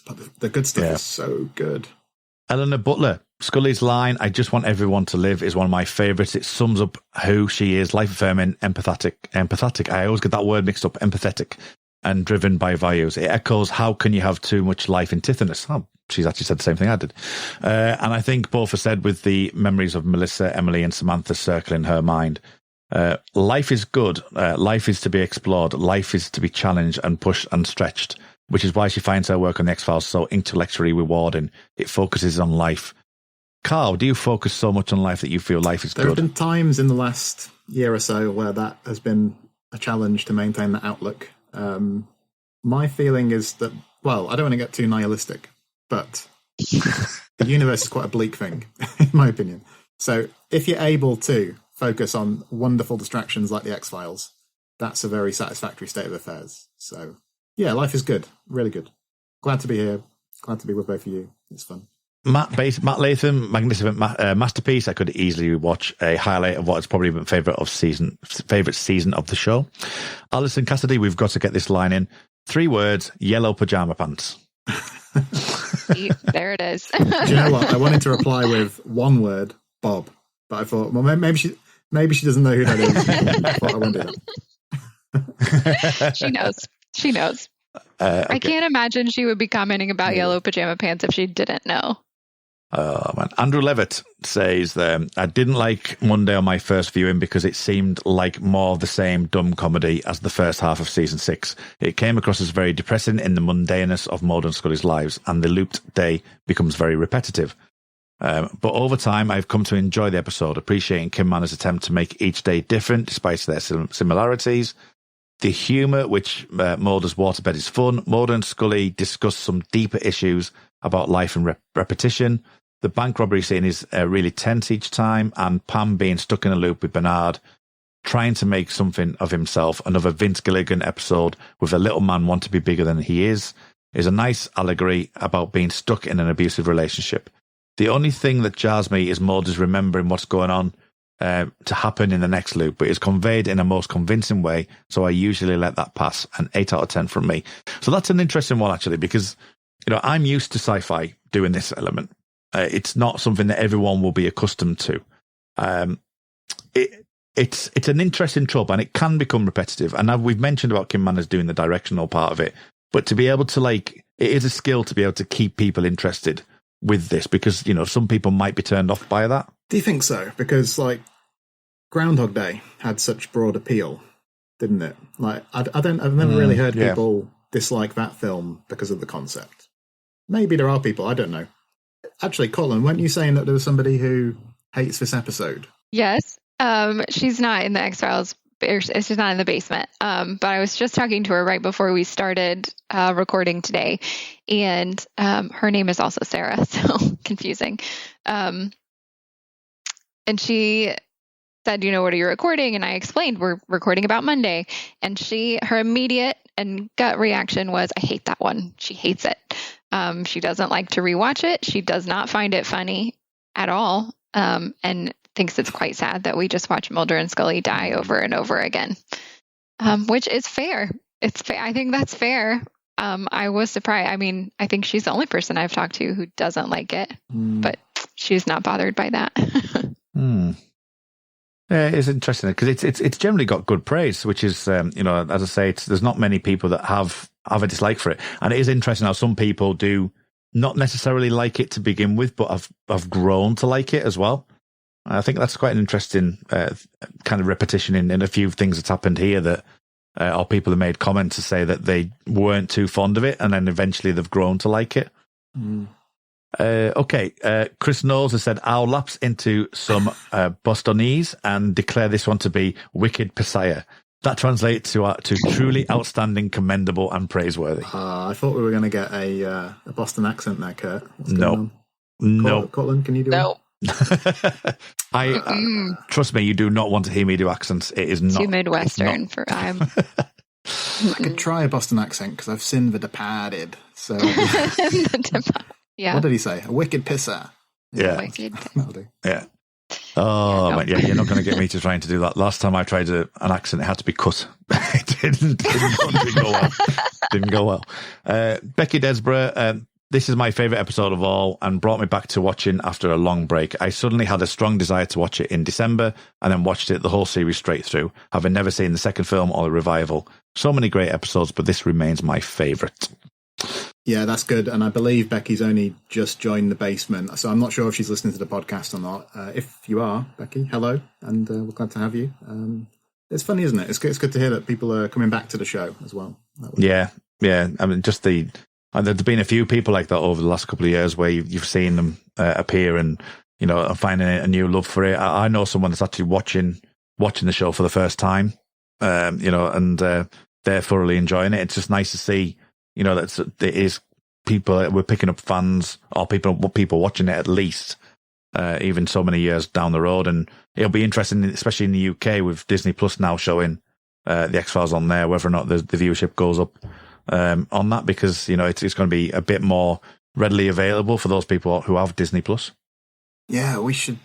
But the good stuff is so good. Eleanor Butler, Scully's line, I just want everyone to live, is one of my favourites. It sums up who she is, life-affirming, empathetic. I always get that word mixed up, empathetic, and driven by values. It echoes, how can you have too much life in Tithonus? Oh, she's actually said the same thing I did. And I think both are said with the memories of Melissa, Emily, and Samantha circling her mind. Life is good. Life is to be explored. Life is to be challenged and pushed and stretched, which is why she finds her work on the X-Files so intellectually rewarding. It focuses on life. Carl, do you focus so much on life that you feel life is good? There have been times in the last year or so where that has been a challenge to maintain that outlook. My feeling is that, well, I don't want to get too nihilistic, but the universe is quite a bleak thing, in my opinion. So if you're able to focus on wonderful distractions like the X-Files, that's a very satisfactory state of affairs. So, yeah, life is good. Really good. Glad to be here. Glad to be with both of you. It's fun. Matt Latham, magnificent masterpiece. I could easily watch a highlight of what is probably my favourite season of the show. Alison Cassidy, we've got to get this line in. 3 words, yellow pajama pants. There it is. Do you know what? I wanted to reply with 1 word, Bob. But I thought, well, maybe she doesn't know who that is. I thought I won't do that. She knows. Okay. I can't imagine she would be commenting about yellow pajama pants if she didn't know. Man. Andrew Levitt says, I didn't like Monday on my first viewing because it seemed like more of the same dumb comedy as the first half of season 6. It came across as very depressing in the mundaneness of Mulder and Scully's lives, and the looped day becomes very repetitive. But over time, I've come to enjoy the episode, appreciating Kim Manners' attempt to make each day different despite their similarities. The humour, which Mulder's waterbed is fun. Mulder and Scully discuss some deeper issues about life and repetition. The bank robbery scene is really tense each time, and Pam being stuck in a loop with Bernard, trying to make something of himself. Another Vince Gilligan episode with a little man want to be bigger than he is a nice allegory about being stuck in an abusive relationship. The only thing that jars me is Mulder's remembering what's going on to happen in the next loop, but it's conveyed in a most convincing way, so I usually let that pass. An 8 out of 10 from me. So that's an interesting one, actually, because I'm used to sci-fi doing this element. It's not something that everyone will be accustomed to. It's an interesting trope, and it can become repetitive. And we've mentioned about Kim Manners doing the directional part of it, but to be able to it is a skill to be able to keep people interested with this, because some people might be turned off by that. Do you think so? Because Groundhog Day had such broad appeal, didn't it? I've never really heard people dislike that film because of the concept. Maybe there are people, I don't know. Actually, Cortlan, weren't you saying that there was somebody who hates this episode? Yes. She's not in the X-Files. She's not in the basement. But I was just talking to her right before we started recording today. And her name is also Sarah, so confusing. And she said, what are you recording? And I explained, we're recording about Monday. And her immediate and gut reaction was, I hate that one. She hates it. She doesn't like to rewatch it. She does not find it funny at all, and thinks it's quite sad that we just watch Mulder and Scully die over and over again, which is fair. It's fair. I think that's fair. I was surprised. I mean, I think she's the only person I've talked to who doesn't like it, but she's not bothered by that. Yeah, it's interesting because it's generally got good praise, which is, as I say, there's not many people that have a dislike for it. And it is interesting how some people do not necessarily like it to begin with, but have grown to like it as well. I think that's quite an interesting kind of repetition in a few things that's happened here, that or people have made comments to say that they weren't too fond of it, and then eventually they've grown to like it. Chris Knowles has said, I'll lapse into some Bostonese and declare this one to be wicked Pisiah. That translates to truly outstanding, commendable, and praiseworthy. I thought we were going to get a Boston accent there, Kurt. No. Cortland, can you do it? Trust me, you do not want to hear me do accents. It is not too Midwestern for I could try a Boston accent because I've seen The Departed. So yeah. What did he say? A wicked pisser. Yeah. Wicked. Yeah. Oh, man, yeah, you're not going to get me to trying to do that. Last time I tried an accent, it had to be cut. It didn't go well. Didn't go well. Becky Desborough, this is my favourite episode of all and brought me back to watching after a long break. I suddenly had a strong desire to watch it in December and then watched it the whole series straight through, having never seen the second film or the revival. So many great episodes, but this remains my favourite. Yeah, that's good. And I believe Becky's only just joined the basement, so I'm not sure if she's listening to the podcast or not. If you are, Becky, hello, and we're glad to have you. It's funny, isn't it? It's good to hear that people are coming back to the show as well. Yeah. I mean, just there's been a few people like that over the last couple of years where you've seen them appear and, finding a new love for it. I know someone that's actually watching the show for the first time, and they're thoroughly enjoying it. It's just nice to see, that there is people, we're picking up fans or people watching it at least, even so many years down the road. And it'll be interesting, especially in the UK with Disney Plus now showing the X-Files on there, whether or not the viewership goes up on that, because, it's going to be a bit more readily available for those people who have Disney Plus. Yeah, we should,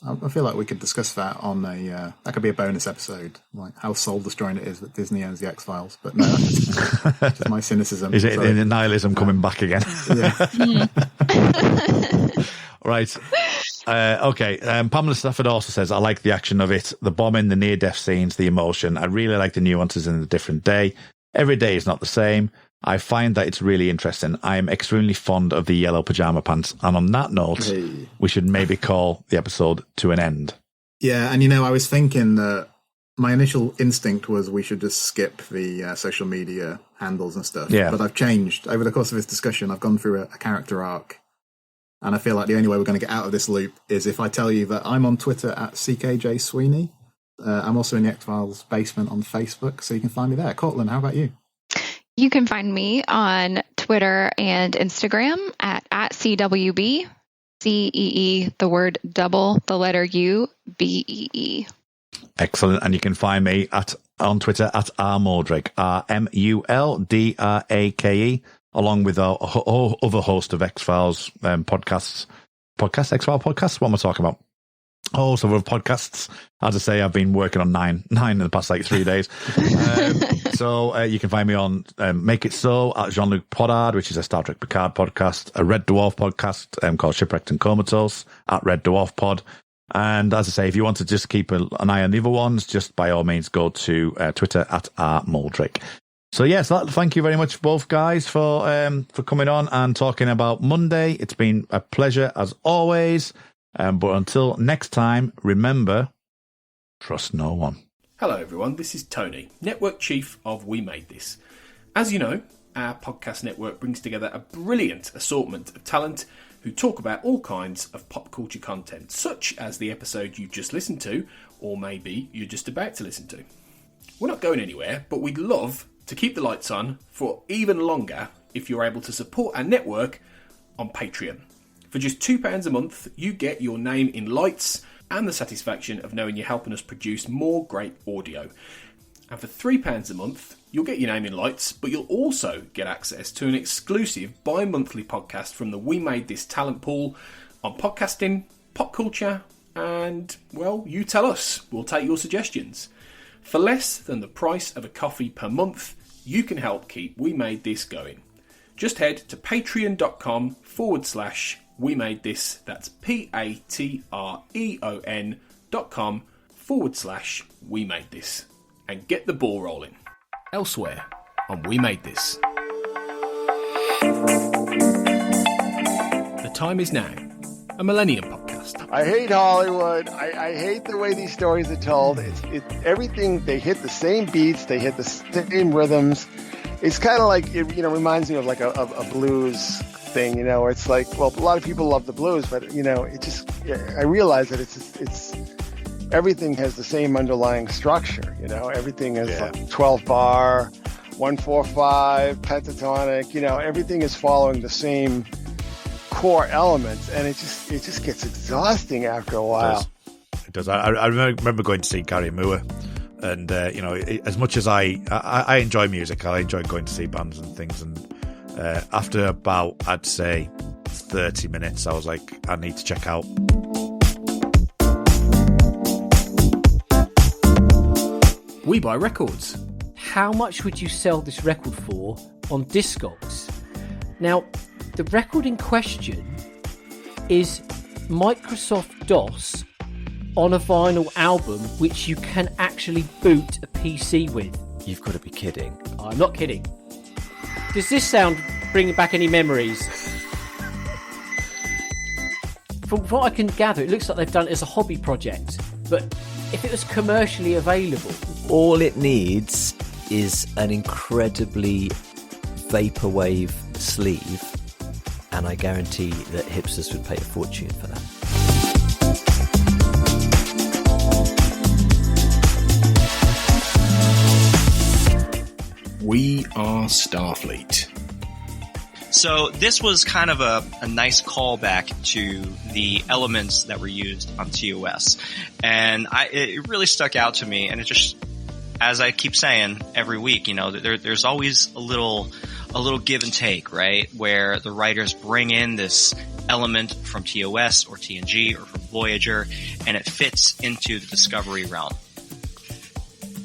I feel like we could discuss that on that could be a bonus episode, like how soul-destroying it is that Disney owns the X-Files. But no, that's just my cynicism. Is it nihilism coming back again? Yeah. Right. Okay. Pamela Stafford also says, I like the action of it, the bombing, the near-death scenes, the emotion. I really like the nuances in a different day. Every day is not the same. I find that it's really interesting. I am extremely fond of the yellow pajama pants. And on that note, we should maybe call the episode to an end. Yeah, and I was thinking that my initial instinct was we should just skip the social media handles and stuff. Yeah. But I've changed. Over the course of this discussion, I've gone through a character arc. And I feel like the only way we're going to get out of this loop is if I tell you that I'm on Twitter at CKJ Sweeney. I'm also in the X-Files basement on Facebook, so you can find me there. Cortlan, how about you? You can find me on Twitter and Instagram at CWB, CEE, the word double, the letter U, BEE. Excellent. And you can find me on Twitter at rmuldrake, RMULDRAKE, along with our other host of X-Files X-Files podcasts. What am I talking about? Also, with podcasts, as I say, I've been working on nine in the past 3 days. So you can find me on Make It So at Jean-Luc Poddard, which is a Star Trek Picard podcast, a Red Dwarf podcast called Shipwrecked and Comatose at Red Dwarf Pod. And as I say, if you want to just keep an eye on the other ones, just by all means go to Twitter at rmuldrake. So yes, thank you very much, both guys, for coming on and talking about Monday. It's been a pleasure as always. But until next time, remember, trust no one. Hello everyone, this is Tony, Network Chief of We Made This. As you know, our podcast network brings together a brilliant assortment of talent who talk about all kinds of pop culture content, such as the episode you just listened to, or maybe you're just about to listen to. We're not going anywhere, but we'd love to keep the lights on for even longer if you're able to support our network on Patreon. For just £2 a month, you get your name in lights and the satisfaction of knowing you're helping us produce more great audio. And for £3 a month, you'll get your name in lights, but you'll also get access to an exclusive bi-monthly podcast from the We Made This talent pool on podcasting, pop culture, and, well, you tell us. We'll take your suggestions. For less than the price of a coffee per month, you can help keep We Made This going. Just head to patreon.com/We Made This. That's patreon.com/We Made This. And get the ball rolling. Elsewhere on We Made This. The time is now. A Millennium podcast. I hate Hollywood. I hate the way these stories are told. It's everything. They hit the same beats. They hit the same rhythms. It's kind of like, it reminds me of like a blues thing, where it's like, well, a lot of people love the blues, but I realize that it's everything has the same underlying structure. Everything is like 12 bar, 1/4/5, pentatonic. Everything is following the same core elements, and it just gets exhausting after a while. It does. I remember going to see Gary Moore, and as much as I enjoy music, I enjoy going to see bands and things, and after about, I'd say 30 minutes, I was like, I need to check out. We buy records. How much would you sell this record for on Discogs? Now, the record in question is Microsoft DOS on a vinyl album which you can actually boot a PC with. You've got to be kidding. I'm not kidding. Does this sound bring back any memories? From what I can gather, it looks like they've done it as a hobby project. But if it was commercially available... All it needs is an incredibly vaporwave sleeve, and I guarantee that hipsters would pay a fortune for that. We are Starfleet. So this was kind of a nice callback to the elements that were used on TOS. And it really stuck out to me, and it just, as I keep saying every week, there's always a little give and take, right? Where the writers bring in this element from TOS or TNG or from Voyager, and it fits into the Discovery realm.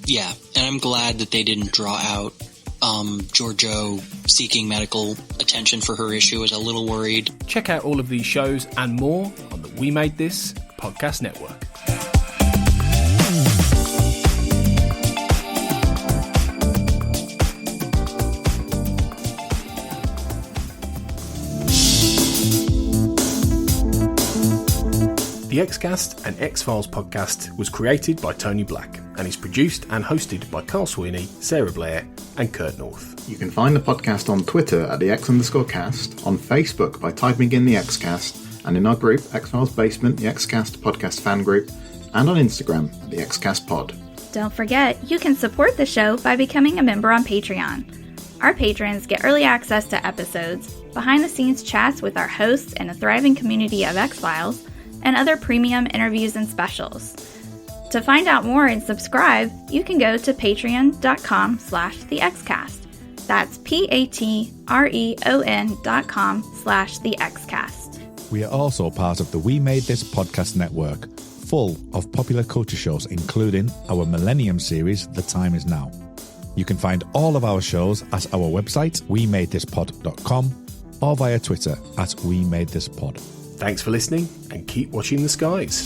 Yeah, and I'm glad that they didn't draw out Giorgio seeking medical attention for her issue. I was a little worried. Check out all of these shows and more on the We Made This podcast network. The Xcast, an X-Files podcast, was created by Tony Black and is produced and hosted by Carl Sweeney, Sarah Blair and Kurt North. You can find the podcast on Twitter at the X_cast, on Facebook by typing in the Xcast, and in our group, X-Files Basement, the Xcast podcast fan group, and on Instagram at the Xcast pod. Don't forget, you can support the show by becoming a member on Patreon. Our patrons get early access to episodes, behind-the-scenes chats with our hosts and a thriving community of X-Files, and other premium interviews and specials. To find out more and subscribe, you can go to patreon.com/thexcast. That's patreon.com/thexcast. We are also part of the We Made This podcast network, full of popular culture shows, including our Millennium series, The Time Is Now. You can find all of our shows at our website, wemadethispod.com, or via Twitter at wemadethispod. Thanks for listening and keep watching the skies.